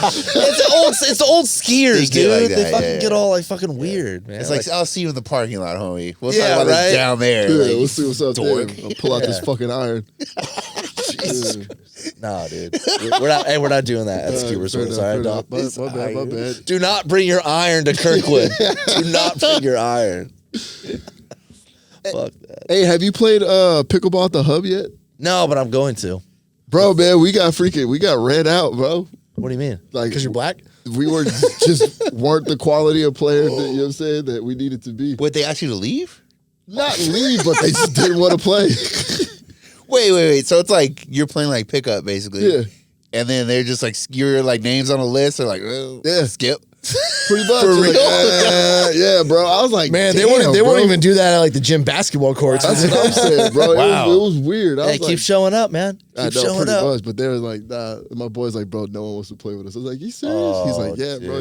it's the old skiers, They get dude. like They that, fucking yeah. get all like fucking weird, man. It's like, I'll see you in the parking lot, homie. We'll Yeah, talk about right? this down there. Yeah, like, let's see what's up dork. there. I'll pull out this fucking iron. no, dude, we're not. Hey, we're not doing that at ski resorts. All right, dog. My bad. Do not bring your iron to Kirkwood. Do not bring your iron. Fuck that. Hey, have you played pickleball at the hub yet? No, but I'm going to. Bro, man, we got read out, bro. What do you mean? Like, Because you're black? we were just weren't the quality of player that, you know what I'm saying, that we needed to be. Would they ask you to leave? Not leave, but they just didn't want to play. Wait. So it's like you're playing like pickup basically. Yeah. And then they're just like your like names on a list. They're like, oh, Yeah. skip. Pretty much. For Like, real? yeah, bro. I was like, Man, they damn, won't even do that at like the gym basketball courts. That's what I'm saying, bro. Wow. It was weird. I Hey, was keep like, showing up, man. I Keep know, showing pretty up. much, but they were like, nah. My boy's like, bro, no one wants to play with us. I was like, you serious? He's like, yeah, bro.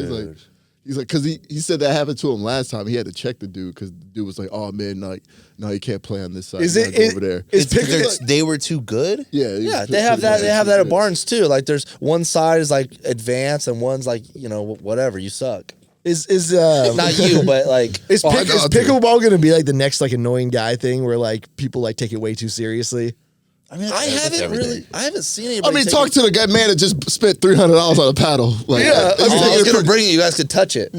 He's like, because he said that happened to him last time. He had to check the dude because the dude was like, oh man, like, no, you can't play on this side. Is You it- gotta go over there? Is It's 'cause pickleball? they were too good. Yeah, Yeah, they have that. They have that at Barnes too. Like, there's one side is like advanced, and one's like, you know, whatever. You suck. Is Not you, but like, Is, Oh, I is got to. pickleball going to be like the next like annoying guy thing where like people like take it way too seriously? I mean, I that's haven't everything. really. I haven't seen I anybody. mean, take talk it- to the guy, man that just spent $300 on a paddle. Like, Yeah, I was gonna bring it. You guys could touch it. I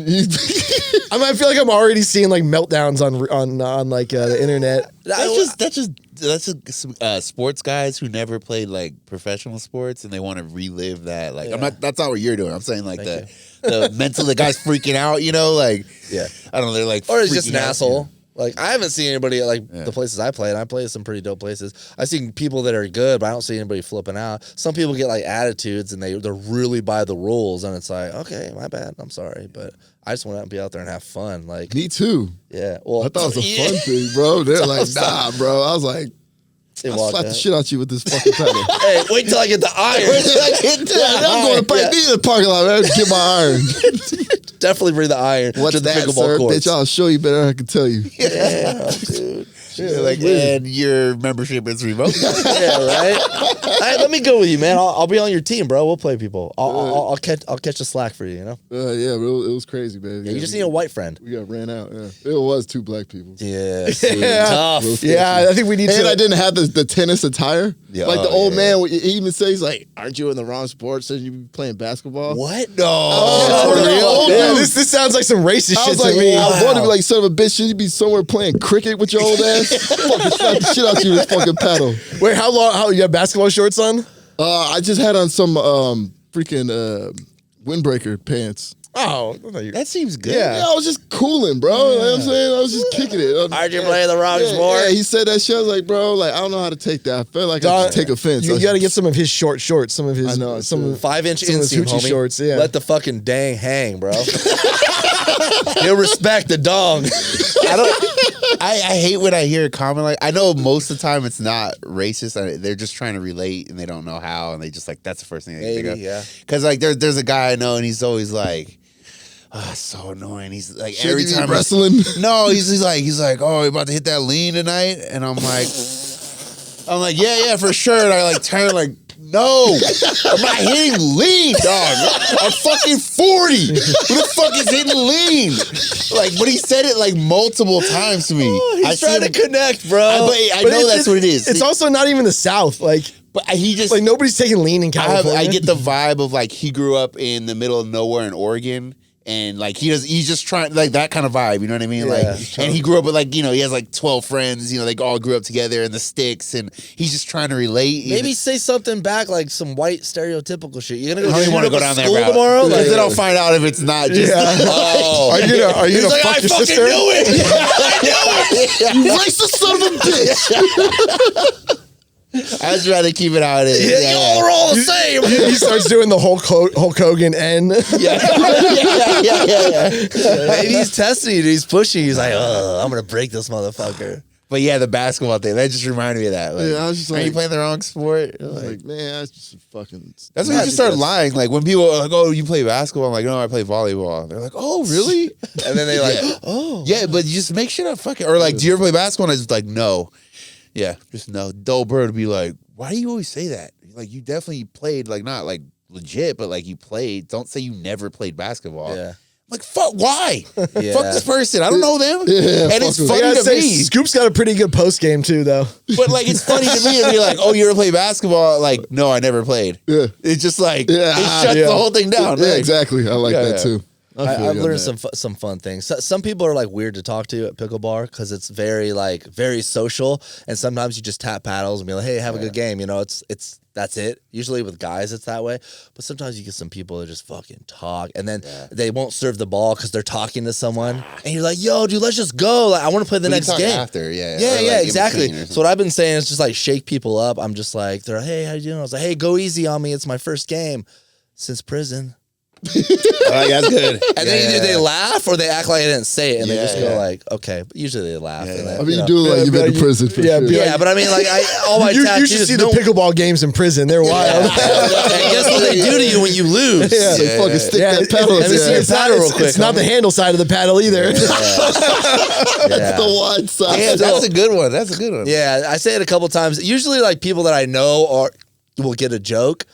mean, I feel like I'm already seeing like meltdowns on like the internet. That's just sports guys who never played like professional sports and they want to relive that. Like, I'm not. That's not what you're doing. I'm saying like the mental. The guy's freaking out. You know, like Yeah. I don't know. They're like, Or it's just freaking an out. asshole. Like, I haven't seen anybody at like the places I play, and I play at some pretty dope places. I've seen people that are good, but I don't see anybody flipping out. Some people get like attitudes, and they're really by the rules, and it's like, okay, my bad, I'm sorry, but I just want to be out there and have fun. Like, Me too. yeah, well, I thought it was a fun thing, bro. They're like, nah, bro. I was like, They I'll walk slap the out. shit out you with this fucking paddle. Hey, wait till I get the iron. I'm going to play me in the parking lot, man. Get my iron. Definitely bring the iron What's to the that, pickleball sir? courts. Bitch, I'll show you better. I can tell you. Yeah, dude. You're like, and your membership is revoked. Yeah, right. Hey, let me go with you, man. I'll be on your team, bro. We'll play people. I'll catch the slack for you. You know. Yeah, but it was crazy, man. Yeah, you just need a white friend. We got ran out. Yeah, it was 2 black people. Yeah, Yeah. tough. Yeah, I think we need And to. I didn't have the tennis attire. Yeah, Like the oh, old yeah. man, he even says like, "Aren't you in the wrong sport? Says you be playing basketball." What? No. Oh, for real? Yeah, Dude. this sounds like some racist I shit was like, to me. I wanted to be like, son of a bitch, should you be somewhere playing cricket with your old ass? Fucking slap the shit out you with this fucking paddle. Wait, how long? How you have basketball shorts on? I just had on some freaking windbreaker pants. Oh, That seems good. Yeah. Yeah, I was just cooling, bro. You know what I'm saying? I was just kicking it. Aren't you playing the wrong Yeah, sport? yeah, he said that shit. I was like, bro, like I don't know how to take that. I felt like I take offense. You got to get some of his short shorts, some of his, I know, some too. 5-inch some of his inseam, hoochie homie. shorts. Yeah, Let the fucking dang hang, bro. He'll respect the dong. I hate when I hear a comment like, I know most of the time it's not racist. They're just trying to relate and they don't know how, and they just like, that's the first thing they think of. Yeah. Because like there's a guy I know and he's always like, oh, it's so annoying. He's like Should every you be time wrestling. No, he's like, oh, you about to hit that lean tonight? And I'm like, yeah, for sure. And I like turn like, no, I'm not hitting lean, dog. I'm fucking 40. Who the fuck is hitting lean? Like, but he said it like multiple times to me. He's trying to connect, bro. I know that's what it is. It's also not even the South. Like But he just Like nobody's taking lean in California. I get the vibe of like he grew up in the middle of nowhere in Oregon. And like he's just trying like that kind of vibe, you know what I mean? Yeah. Like, and he grew up with like, you know, he has like 12 friends, you know, they all grew up together in the sticks, and he's just trying to relate. Maybe say something back like some white stereotypical shit. You're gonna I go don't even shoot want to up go a down that school route tomorrow. Like, because then I'll find out if it's not just. oh, Are you gonna he's like, fuck I your fucking sister? knew it. I knew it. You racist son of a bitch. I just rather keep it how it is. Yeah, y'all are all the same. He starts doing the Hulk Hogan N. Yeah. Maybe he's testing you. He's pushing you. He's like, oh, I'm gonna break this motherfucker. But yeah, the basketball thing, that just reminded me of that. Like, Yeah, I was just are you like- playing the wrong sport? I was Like, like, man, that's just fucking. that's when you just start lying. Like when people are like, "Oh, you play basketball?" I'm like, "No, I play volleyball." They're like, "Oh, really?" And then they like, Yeah. oh, Yeah, but you just make shit up. Fuck it. Or like, do you ever play basketball? And I just like, no. Yeah, just no. Dull bird would be like, why do you always say that? Like, you definitely played, like, not like legit, but like you played. Don't say you never played basketball. yeah. I'm like, fuck, why? Yeah. Fuck this person. I don't know them. Yeah, and fuck it's them. funny I gotta to say, me. Scoop's got a pretty good post game too, though. But like, it's funny to me to be like, oh, you ever play basketball? Like, no, I never played. Yeah. It's just like, Yeah. it shuts Yeah. the whole thing down. Yeah, Like, exactly. I like Yeah, that yeah. too. I've learned some fun things. Some people are like weird to talk to at pickleball because it's very social, and sometimes you just tap paddles and be like, "Hey, have a good game." You know, it's that's it. Usually with guys, it's that way. But sometimes you get some people that just fucking talk, and then they won't serve the ball because they're talking to someone, and you're like, "Yo, dude, let's just go. Like, I want to play the next game." After, Exactly. So what I've been saying is just like shake people up. I'm just like, they're like, "Hey, how you doing?" I was like, "Hey, go easy on me. It's my first game since prison." That's good. And then either they laugh or they act like I didn't say it, and they just go like, "Okay." But usually they laugh. And then, I mean, you do like you've been to prison for sure. Yeah, but I mean, like, all my tattoos. You should see the pickleball games in prison. They're wild. And guess what they do to you when you lose? They fucking stick that paddle. Let me see your paddle real quick. It's not the handle side of the paddle either. That's the wide side. Yeah, that's a good one. That's a good one. Yeah, I say it a couple times. Usually, like people that I know will get a joke.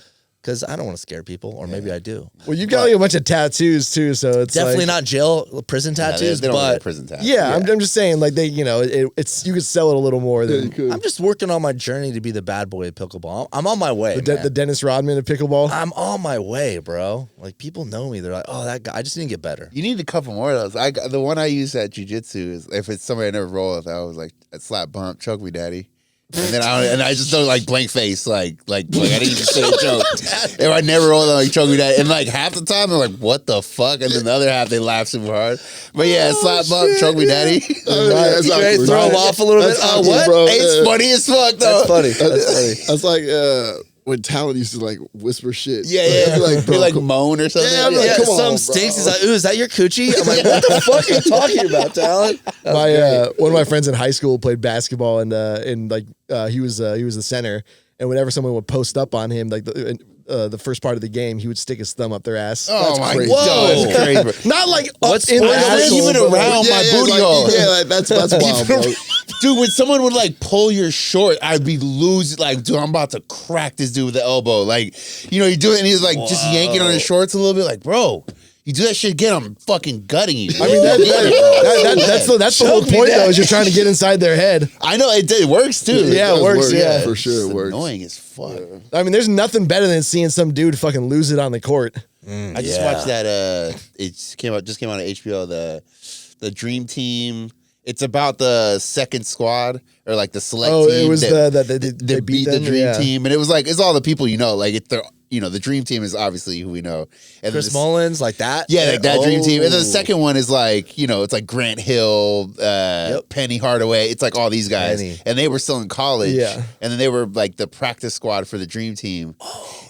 Because I don't want to scare people, or maybe I do. Well, you've got like a bunch of tattoos too, so it's definitely like, not prison tattoos, they don't but wear prison tattoos. Yeah, I'm just saying, like it's you could sell it a little more than I'm just working on my journey to be the bad boy of pickleball. I'm on my way. the Dennis Rodman of pickleball. I'm on my way, bro. Like people know me. They're like, "Oh, that guy." I just need to get better. You need a couple more of those. The one I use at jiu-jitsu is if it's somebody I never roll with, I was like, a slap bump, choke me, daddy. And then I just don't like blank face, like I didn't even say a joke. If I never roll, them like choke me that, and like half the time they're like, "What the fuck?" And then the other half they laugh super hard. But yeah, slap bump, choke me, daddy. That's Great, awkward. throw them off a little bit. That's What? bro. It's funny as fuck though. That's funny. That's funny. That's like when Talent used to like whisper shit. Yeah. Like, bro, Be like moan or something. Yeah, I'm like, Yeah, come on, some bro. stinks. He's like, "Ooh, is that your coochie?" I'm like, "What the fuck are you talking about, Talent?" One of my friends in high school played basketball, and he was the center. And whenever someone would post up on him, like the first part of the game, he would stick his thumb up their ass. Oh my crazy. god, that's crazy. Bro. Not like What's up in the sport is asshole, even but, like, around my booty hole. Yeah, like, that's wild, bro. Dude, when someone would like pull your short, I'd be losing. Like, dude, I'm about to crack this dude with the elbow. Like, you do it, and he's like just yanking on his shorts a little bit. Like, bro, you do that shit again, I'm fucking gutting you. I mean, that's the whole point, though, is you're trying to get inside their head. I know it works too. Yeah, it works. Yeah, for sure, it works. Annoying as fuck. I mean, there's nothing better than seeing some dude fucking lose it on the court. I just watched that. It just came out on HBO. The Dream Team. It's about the second squad or like the select team. Oh, it was that they beat the Dream Team, and it was like it's all the people you know. Like the Dream Team is obviously who we know. And Chris Mullins, like that. Yeah, like that Dream Team. And then the Oh. second one is like, it's like Grant Hill, Penny Hardaway. It's like all these guys. Penny. And they were still in college. Yeah. And then they were like the practice squad for the Dream Team.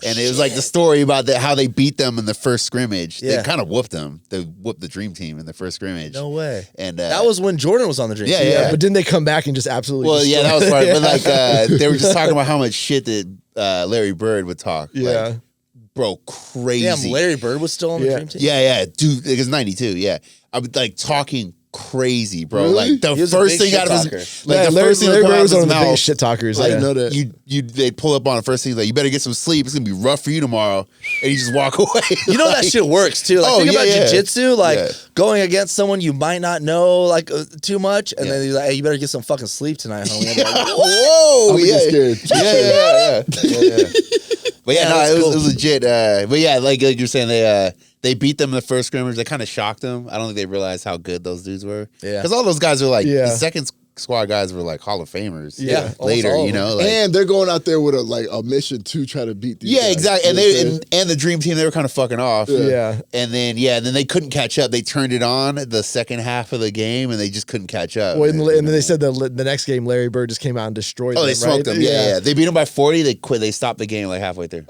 And it was like the story about how they beat them in the first scrimmage. Yeah. They kind of whooped them. They whooped the Dream Team in the first scrimmage. No way. And that was when Jordan was on the Dream Yeah, Team. yeah. But didn't they come back and just absolutely? Well, yeah, that was destroy part. it? But like they were just talking about how much shit that Larry Bird would talk. Yeah. Like, bro, crazy. Damn, Larry Bird was still on the Yeah. Dream Team. Yeah, dude, it was 92. Yeah, I was like talking crazy, bro. Really? Like the He was a first big thing out of shit his, talker. like the Larry first thing that Bird come out of was his one of the mouth. biggest shit talkers. Like, yeah. I know that. they pull up on the first thing like you better get some sleep. It's gonna be rough for you tomorrow, and you just walk away. You know that shit works too. Like, Oh, think yeah, about yeah. jiu-jitsu, like Yeah. going against someone you might not know like too much, and then you're like, "Hey, you better get some fucking sleep tonight, homie." I'm like, Whoa, I'm yeah, scared. yeah. But yeah, Yeah, no, that's it was cool. legit. But yeah, like you're saying, they beat them in the first scrimmage. They kind of shocked them. I don't think they realized how good those dudes were. Yeah. because all those guys were like Yeah. the second squad guys were like Hall of Famers. Yeah, almost later, all of them. like, And they're going out there with a mission to try to beat these yeah, guys. exactly. And You know what I'm they and the Dream Team, they were kind of fucking off. Yeah. And then they couldn't catch up. They turned it on the second half of the game, and they just couldn't catch up. Well, and then they said the next game, Larry Bird just came out and destroyed them. Oh, they smoked right? them. Yeah. They beat them by 40. They quit. They stopped the game like halfway through.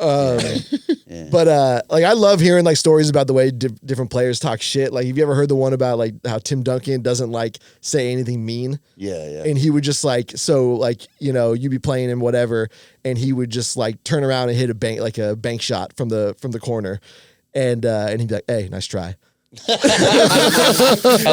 But like I love hearing like stories about the way different players talk shit. Like, have you ever heard the one about like how Tim Duncan doesn't like say anything mean? Yeah. And he would just you'd be playing him whatever, and he would just like turn around and hit a bank shot from the corner, and he'd be like, "Hey, nice try." I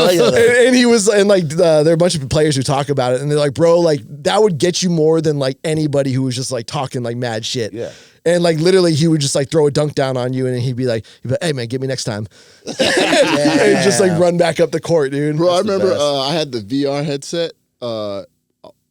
like that. And he was, and like there are a bunch of players who talk about it, and they're like, "Bro, like that would get you more than like anybody who was just like talking like mad shit." Yeah. And like literally, he would just like throw a dunk down on you, and he'd be like, "Hey man, get me next time," and just like run back up the court, dude. Bro, I That's the remember best. I had the VR headset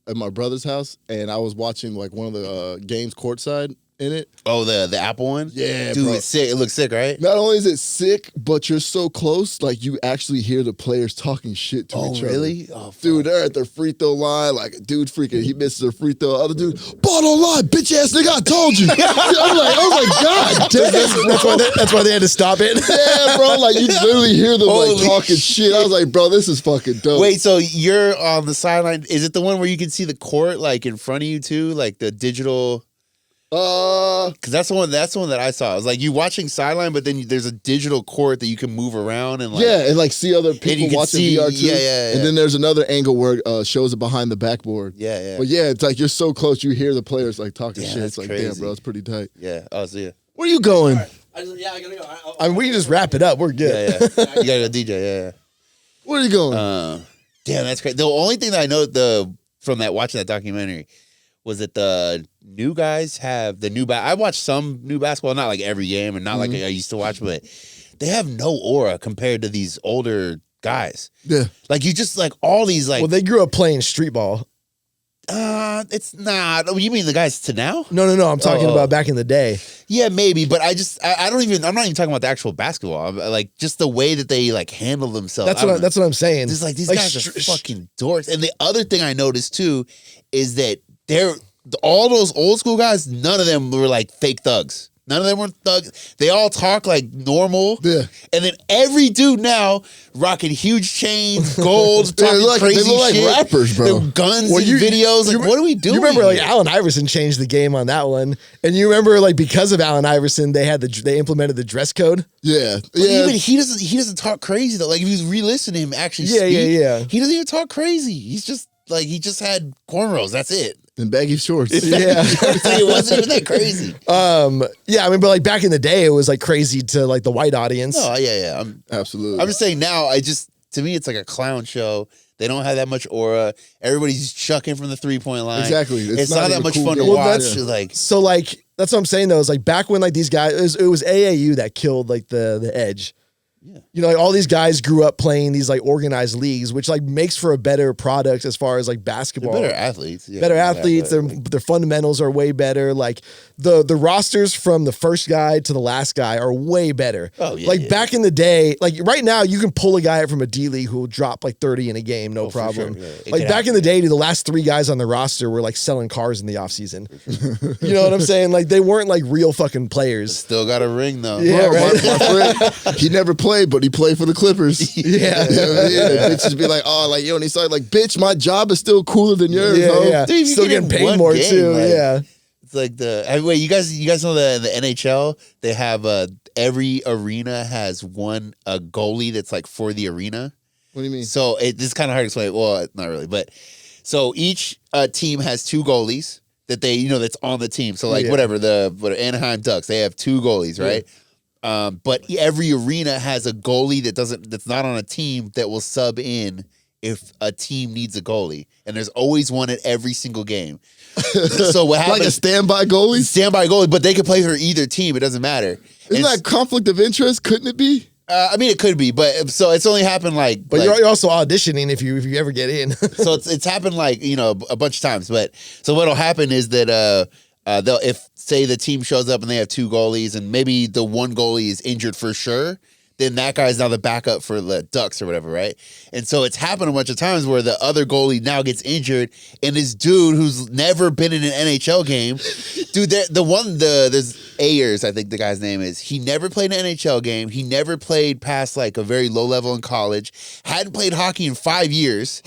at my brother's house, and I was watching like one of the games courtside, in it. Oh, the Apple one? Yeah, dude, bro. it's sick. It looks sick, right? Not only is it sick, but you're so close, like you actually hear the players talking shit to each other. Really? Oh, dude, they're at their free throw line, like a dude freaking, he misses a free throw. Other dude, ball don't lie, bitch ass nigga, I told you. I was like, God damn. That's why they had to stop it. Yeah, bro, like you literally hear them like Holy talking shit. I was like, bro, this is fucking dope. Wait, so you're on the sideline. Is it the one where you can see the court like in front of you too? Like the digital? Because that's the one that I saw. It was like you watching sideline, but then there's a digital court that you can move around and like yeah, and like see other you people can watching see- VR too. yeah. And then there's another angle where it shows it behind the backboard. Yeah. But yeah, it's like you're so close, you hear the players like talking Yeah, shit. that's It's like, damn, crazy. bro, it's pretty tight. Yeah. Oh, see ya. Where are you going? I gotta go. I mean, we can just wrap it up. We're good. Yeah. You gotta go DJ. Yeah. Where are you going? Damn, that's crazy. The only thing that I know from watching that documentary was that the new guys have the new I watched some new basketball, not like every game and not like I used to watch, but they have no aura compared to these older guys. Yeah. Like you just like all these like Well, they grew up playing street ball. it's not. Oh, you mean the guys to now? No. I'm talking about back in the day. Yeah, maybe, but I don't even. I'm not even talking about the actual basketball. Like just the way that they like handle themselves. That's what I'm saying. Just like these guys are fucking dorks. And the other thing I noticed too is that all those old school guys. None of them were like fake thugs. None of them were thugs. They all talk like normal. Yeah. And then every dude now rocking huge chains, gold, talking crazy they look like shit. rappers, bro. Their guns Well, and videos. Like, what are we doing? You remember like here? Allen Iverson changed the game on that one, and you remember like because of Allen Iverson, they implemented the dress code. Yeah. But Yeah. even he doesn't talk crazy though. Like if you re-listen to him actually Yeah, speak, yeah. he doesn't even talk crazy. He's just like he just had cornrows. That's it. And baggy shorts. Yeah. So it wasn't even that crazy. Yeah, I mean, but like back in the day, it was like crazy to like the white audience. Oh yeah. Absolutely. I'm just saying now. To me, it's like a clown show. They don't have that much aura. Everybody's chucking from the 3-point line. Exactly. It's not even that much cool fun to game. watch. that's- Like So like that's what I'm saying though. Is like back when like these guys, it was AAU that killed like the edge. Yeah. You know, like all these guys grew up playing these like organized leagues, which like makes for a better product as far as like basketball. they're better athletes. Yeah, Better athletes. Their fundamentals are way better. Like the rosters from the first guy to the last guy are way better. Oh, yeah, Like yeah. back in the day, like right now you can pull a guy up from a D League who will drop like 30 in a game, no for problem. sure, yeah. It Like can back in the day, the last 3 guys on the roster were like selling cars in the offseason. You know what I'm saying? Like they weren't like real fucking players. Still got a ring though. Yeah, Bro, right. my friend, he never played, but he played for the Clippers. Yeah. Yeah. Bitches be like, oh, like, yo, and he's like, bitch, my job is still cooler than yours, Yeah, ho. yeah. Dude, you Still get getting in paid one more game, too. like- Yeah. It's like wait, you guys know the NHL? They have every arena has a goalie that's like for the arena. What do you mean? So this is kind of hard to explain. Well, not really, but so each team has 2 goalies that that's on the team. So like Yeah. whatever Anaheim Ducks, they have 2 goalies, right? But every arena has a goalie that's not on a team that will sub in if a team needs a goalie, and there's always one at every single game. So what happens? Like a standby goalie? Standby goalie, but they can play for either team. It doesn't matter. Isn't that conflict of interest? Couldn't it be? I mean, it could be, but so it's only happened like. But you're also auditioning if you ever get in. So it's happened like a bunch of times. But so what'll happen is that they'll if say the team shows up and they have 2 goalies and maybe the one goalie is injured for sure, then that guy's now the backup for the Ducks or whatever, right? And so it's happened a bunch of times where the other goalie now gets injured, and this dude who's never been in an NHL game, dude, there's Ayers, I think the guy's name is. He never played an NHL game. He never played past like a very low level in college. Hadn't played hockey in 5 years,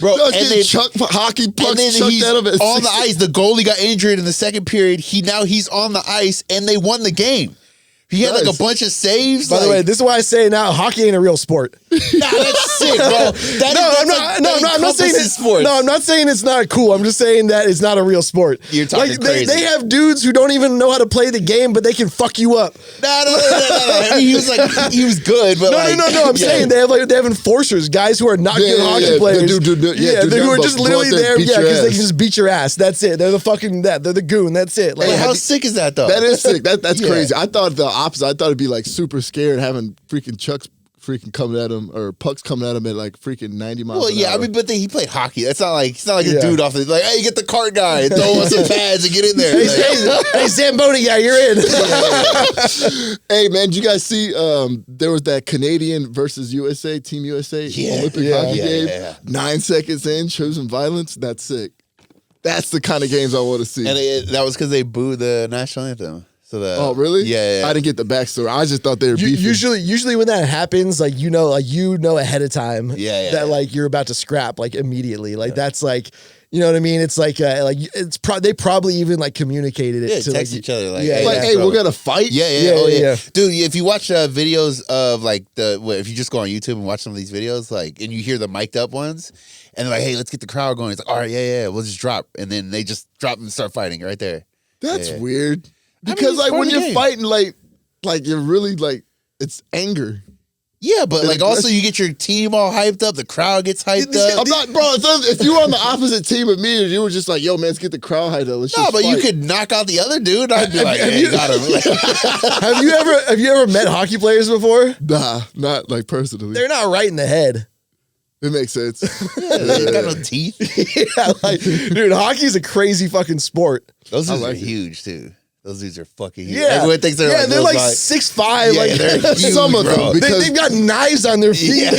bro. Ducks And getting then hockey and pucks then chucked he's at him at on the 16. ice. The goalie got injured in the second period. He's on the ice, and they won the game. He had like Nice. a bunch of saves. By the way, this is why I say now hockey ain't a real sport. nah, that's sick, bro. I'm not saying it's sports. No, I'm not saying it's not cool. I'm just saying that it's not a real sport. You're talking like crazy. they have dudes who don't even know how to play the game, but they can fuck you up. No. I mean, he was good, but No, like, I'm saying they have enforcers, guys who are not Yeah, good yeah, hockey yeah. players. Dude, who are just go literally out there there, and beat yeah, your because they ass. can just beat your ass. That's it. They're they're the goon. That's it. Like, Like, how sick is that though? That is sick. That's Yeah. crazy. I thought the opposite. I thought it'd be like super scared having freaking Chuck's freaking coming at him, or pucks coming at him at like freaking 90 miles Well, an yeah, hour. I mean, but he played hockey. It's not like a dude off the like, hey, get the cart guy, throw on some pads and get in there. Hey, Zamboni guy, you're in. Hey, man, did you guys see there was that Canadian versus USA, Team USA Olympic hockey game? Yeah. 9 seconds in, choosing violence. That's sick. That's the kind of games I want to see. And that was because they booed the national anthem. So Oh, really? Yeah. I didn't get the backstory. I just thought they were beefing. Usually when that happens, like you know ahead of time that like you're about to scrap like immediately. Like that's like, you know what I mean? It's like they probably even like communicated it to text like, each other like, hey, we're gonna fight. Yeah. Dude, if you watch videos of like if you just go on YouTube and watch some of these videos, like, and you hear the mic'd up ones, and they're like, hey, let's get the crowd going. It's like, all right, we'll just drop, and then they just drop and start fighting right there. That's weird. Because like when you're fighting, like you're really like it's anger. Yeah, but like also you get your team all hyped up, the crowd gets hyped up. I'm not, bro. If you were on the opposite team of me, and you were just like, "Yo, man, let's get the crowd hyped up." Let's just but fight. you could knock out the other dude. I'd be like, hey, you got him. Have you ever met hockey players before? Nah, not like personally. They're not right in the head. It makes sense. They got no teeth. Yeah, like, dude, hockey's a crazy fucking sport. Those dudes are huge too. Those dudes are fucking huge. Yeah, everyone thinks they're they're like 6'5". Yeah, like they're huge, some of them, bro. because they've got knives on their feet.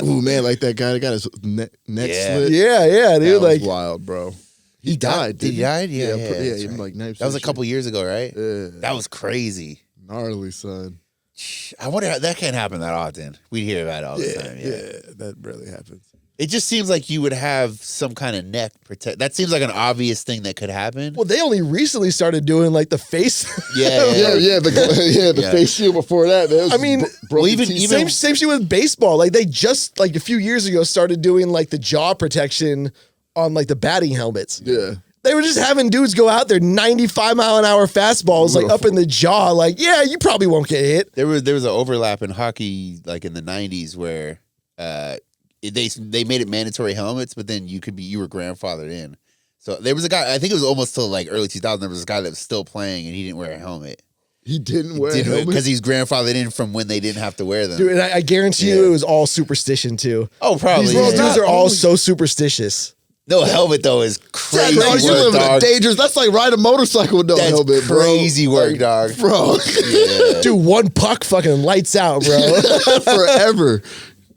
Ooh, man, like that guy that got his neck slit. Yeah, dude. That Like was wild, bro. He died. Did he die? Yeah, yeah. right. Like knife That was a slit couple years ago, right? Yeah. That was crazy. Gnarly, son. I wonder how that can't happen that often. We hear about it all the time. Yeah, that rarely happens. It just seems like you would have some kind of neck protect. That seems like an obvious thing that could happen. well, they only recently started doing like the face. The face shield before that. Man, I mean, same shit with baseball. Like they just like a few years ago started doing like the jaw protection on like the batting helmets. Yeah. They were just having dudes go out there 95-mile-an-hour fastballs like up in the jaw. Like, yeah, you probably won't get hit. There was an overlap in hockey, like in the 90s, where they made it mandatory helmets, but then you were grandfathered in. So there was a guy, I think it was almost till like early 2000s, there was a guy that was still playing and he didn't wear a helmet. He didn't wear a helmet? Because he's grandfathered in from when they didn't have to wear them. Dude, and I guarantee you it was all superstition too. Oh, probably. These dudes are all so supersticious. No helmet though is crazy. Bro, you live in a dangerous. That's like ride a motorcycle with no helmet, bro. Crazy work, dog. Bro. Yeah. Dude, one puck fucking lights out, bro. Forever.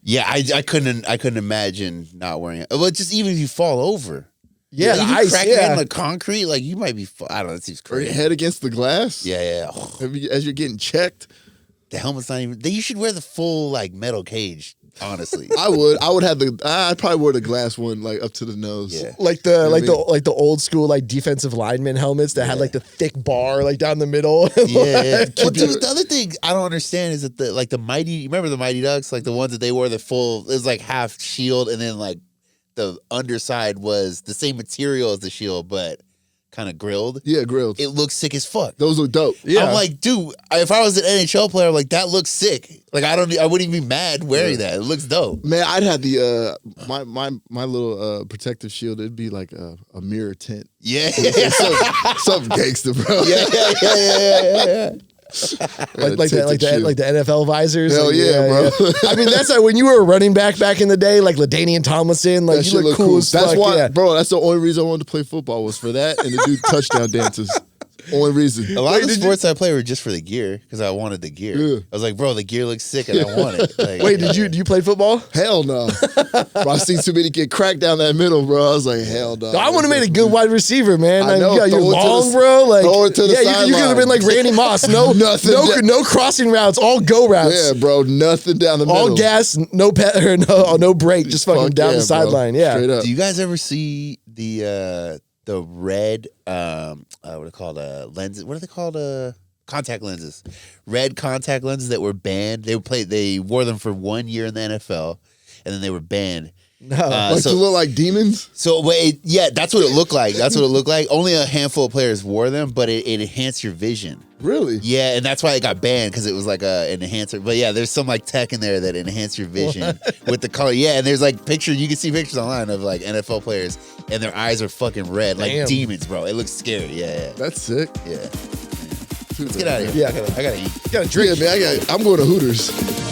Yeah, I couldn't imagine not wearing it. Well, just even if you fall over. Yeah, if the you ice, crack it in the concrete, like you might be. I don't know. It seems Or your crazy. head against the glass. Yeah. As you're getting checked. The helmet's not even. You should wear the full like metal cage. Honestly, I would have I'd probably wear the glass one like up to the nose. Yeah. Like the old school like defensive lineman helmets that had like the thick bar like down the middle. Yeah. Well, dude, the other thing I don't understand is that the Mighty. You remember the Mighty Ducks? Like the ones that they wore the full. It was like half shield, and then like the underside was the same material as the shield, but kind of grilled. Yeah, grilled. It looks sick as fuck. Those look dope. Yeah. I'm like, dude, if I was an NHL player, I'm like, that looks sick. Like I wouldn't even be mad wearing that. It looks dope. Man, I'd have the my little protective shield. It'd be like a mirror tint. Yeah. Something gangster, bro. Yeah. like the NFL visors. Hell like, yeah, bro. I mean, that's like when you were a running back in the day, like LaDainian Tomlinson. Like That you shit look cool as That's fuck. why, Yeah. bro. That's the only reason I wanted to play football was for that and to do touchdown dances. Only reason. A lot of the sports I play were just for the gear because I wanted the gear. Yeah. I was like, bro, the gear looks sick and I want it. Like, Wait, do you play football? Hell no. Bro, I seen too many get cracked down that middle, bro. I was like, hell no. I would have made a good wide receiver, man. I know, You're throw it to long, the- bro. Like, throw it to the you could have sideline. been like Randy Moss. No, Nothing no crossing routes, all go routes. Yeah, bro. Nothing down the middle. All gas, no brake, just fucking Fuck down yeah, the sideline. bro. Yeah. Straight up. do you guys ever see the red what are they called lenses? What are they called? Contact lenses. Red contact lenses that were banned. They wore them for 1 year in the NFL, and then they were banned. No. Like to look like demons? So that's what it looked like. That's what it looked like. Only a handful of players wore them, but it enhanced your vision. Really? Yeah, and that's why it got banned because it was like an enhancer. But yeah, there's some like tech in there that enhance your vision with the color. Yeah, and there's like pictures. You can see pictures online of like NFL players, and their eyes are fucking red, like Damn. demons, bro. It looks scary. Yeah. That's sick. Yeah. Let's get out of here. Yeah. I gotta eat. You gotta drink. Yeah, man, I'm going to Hooters.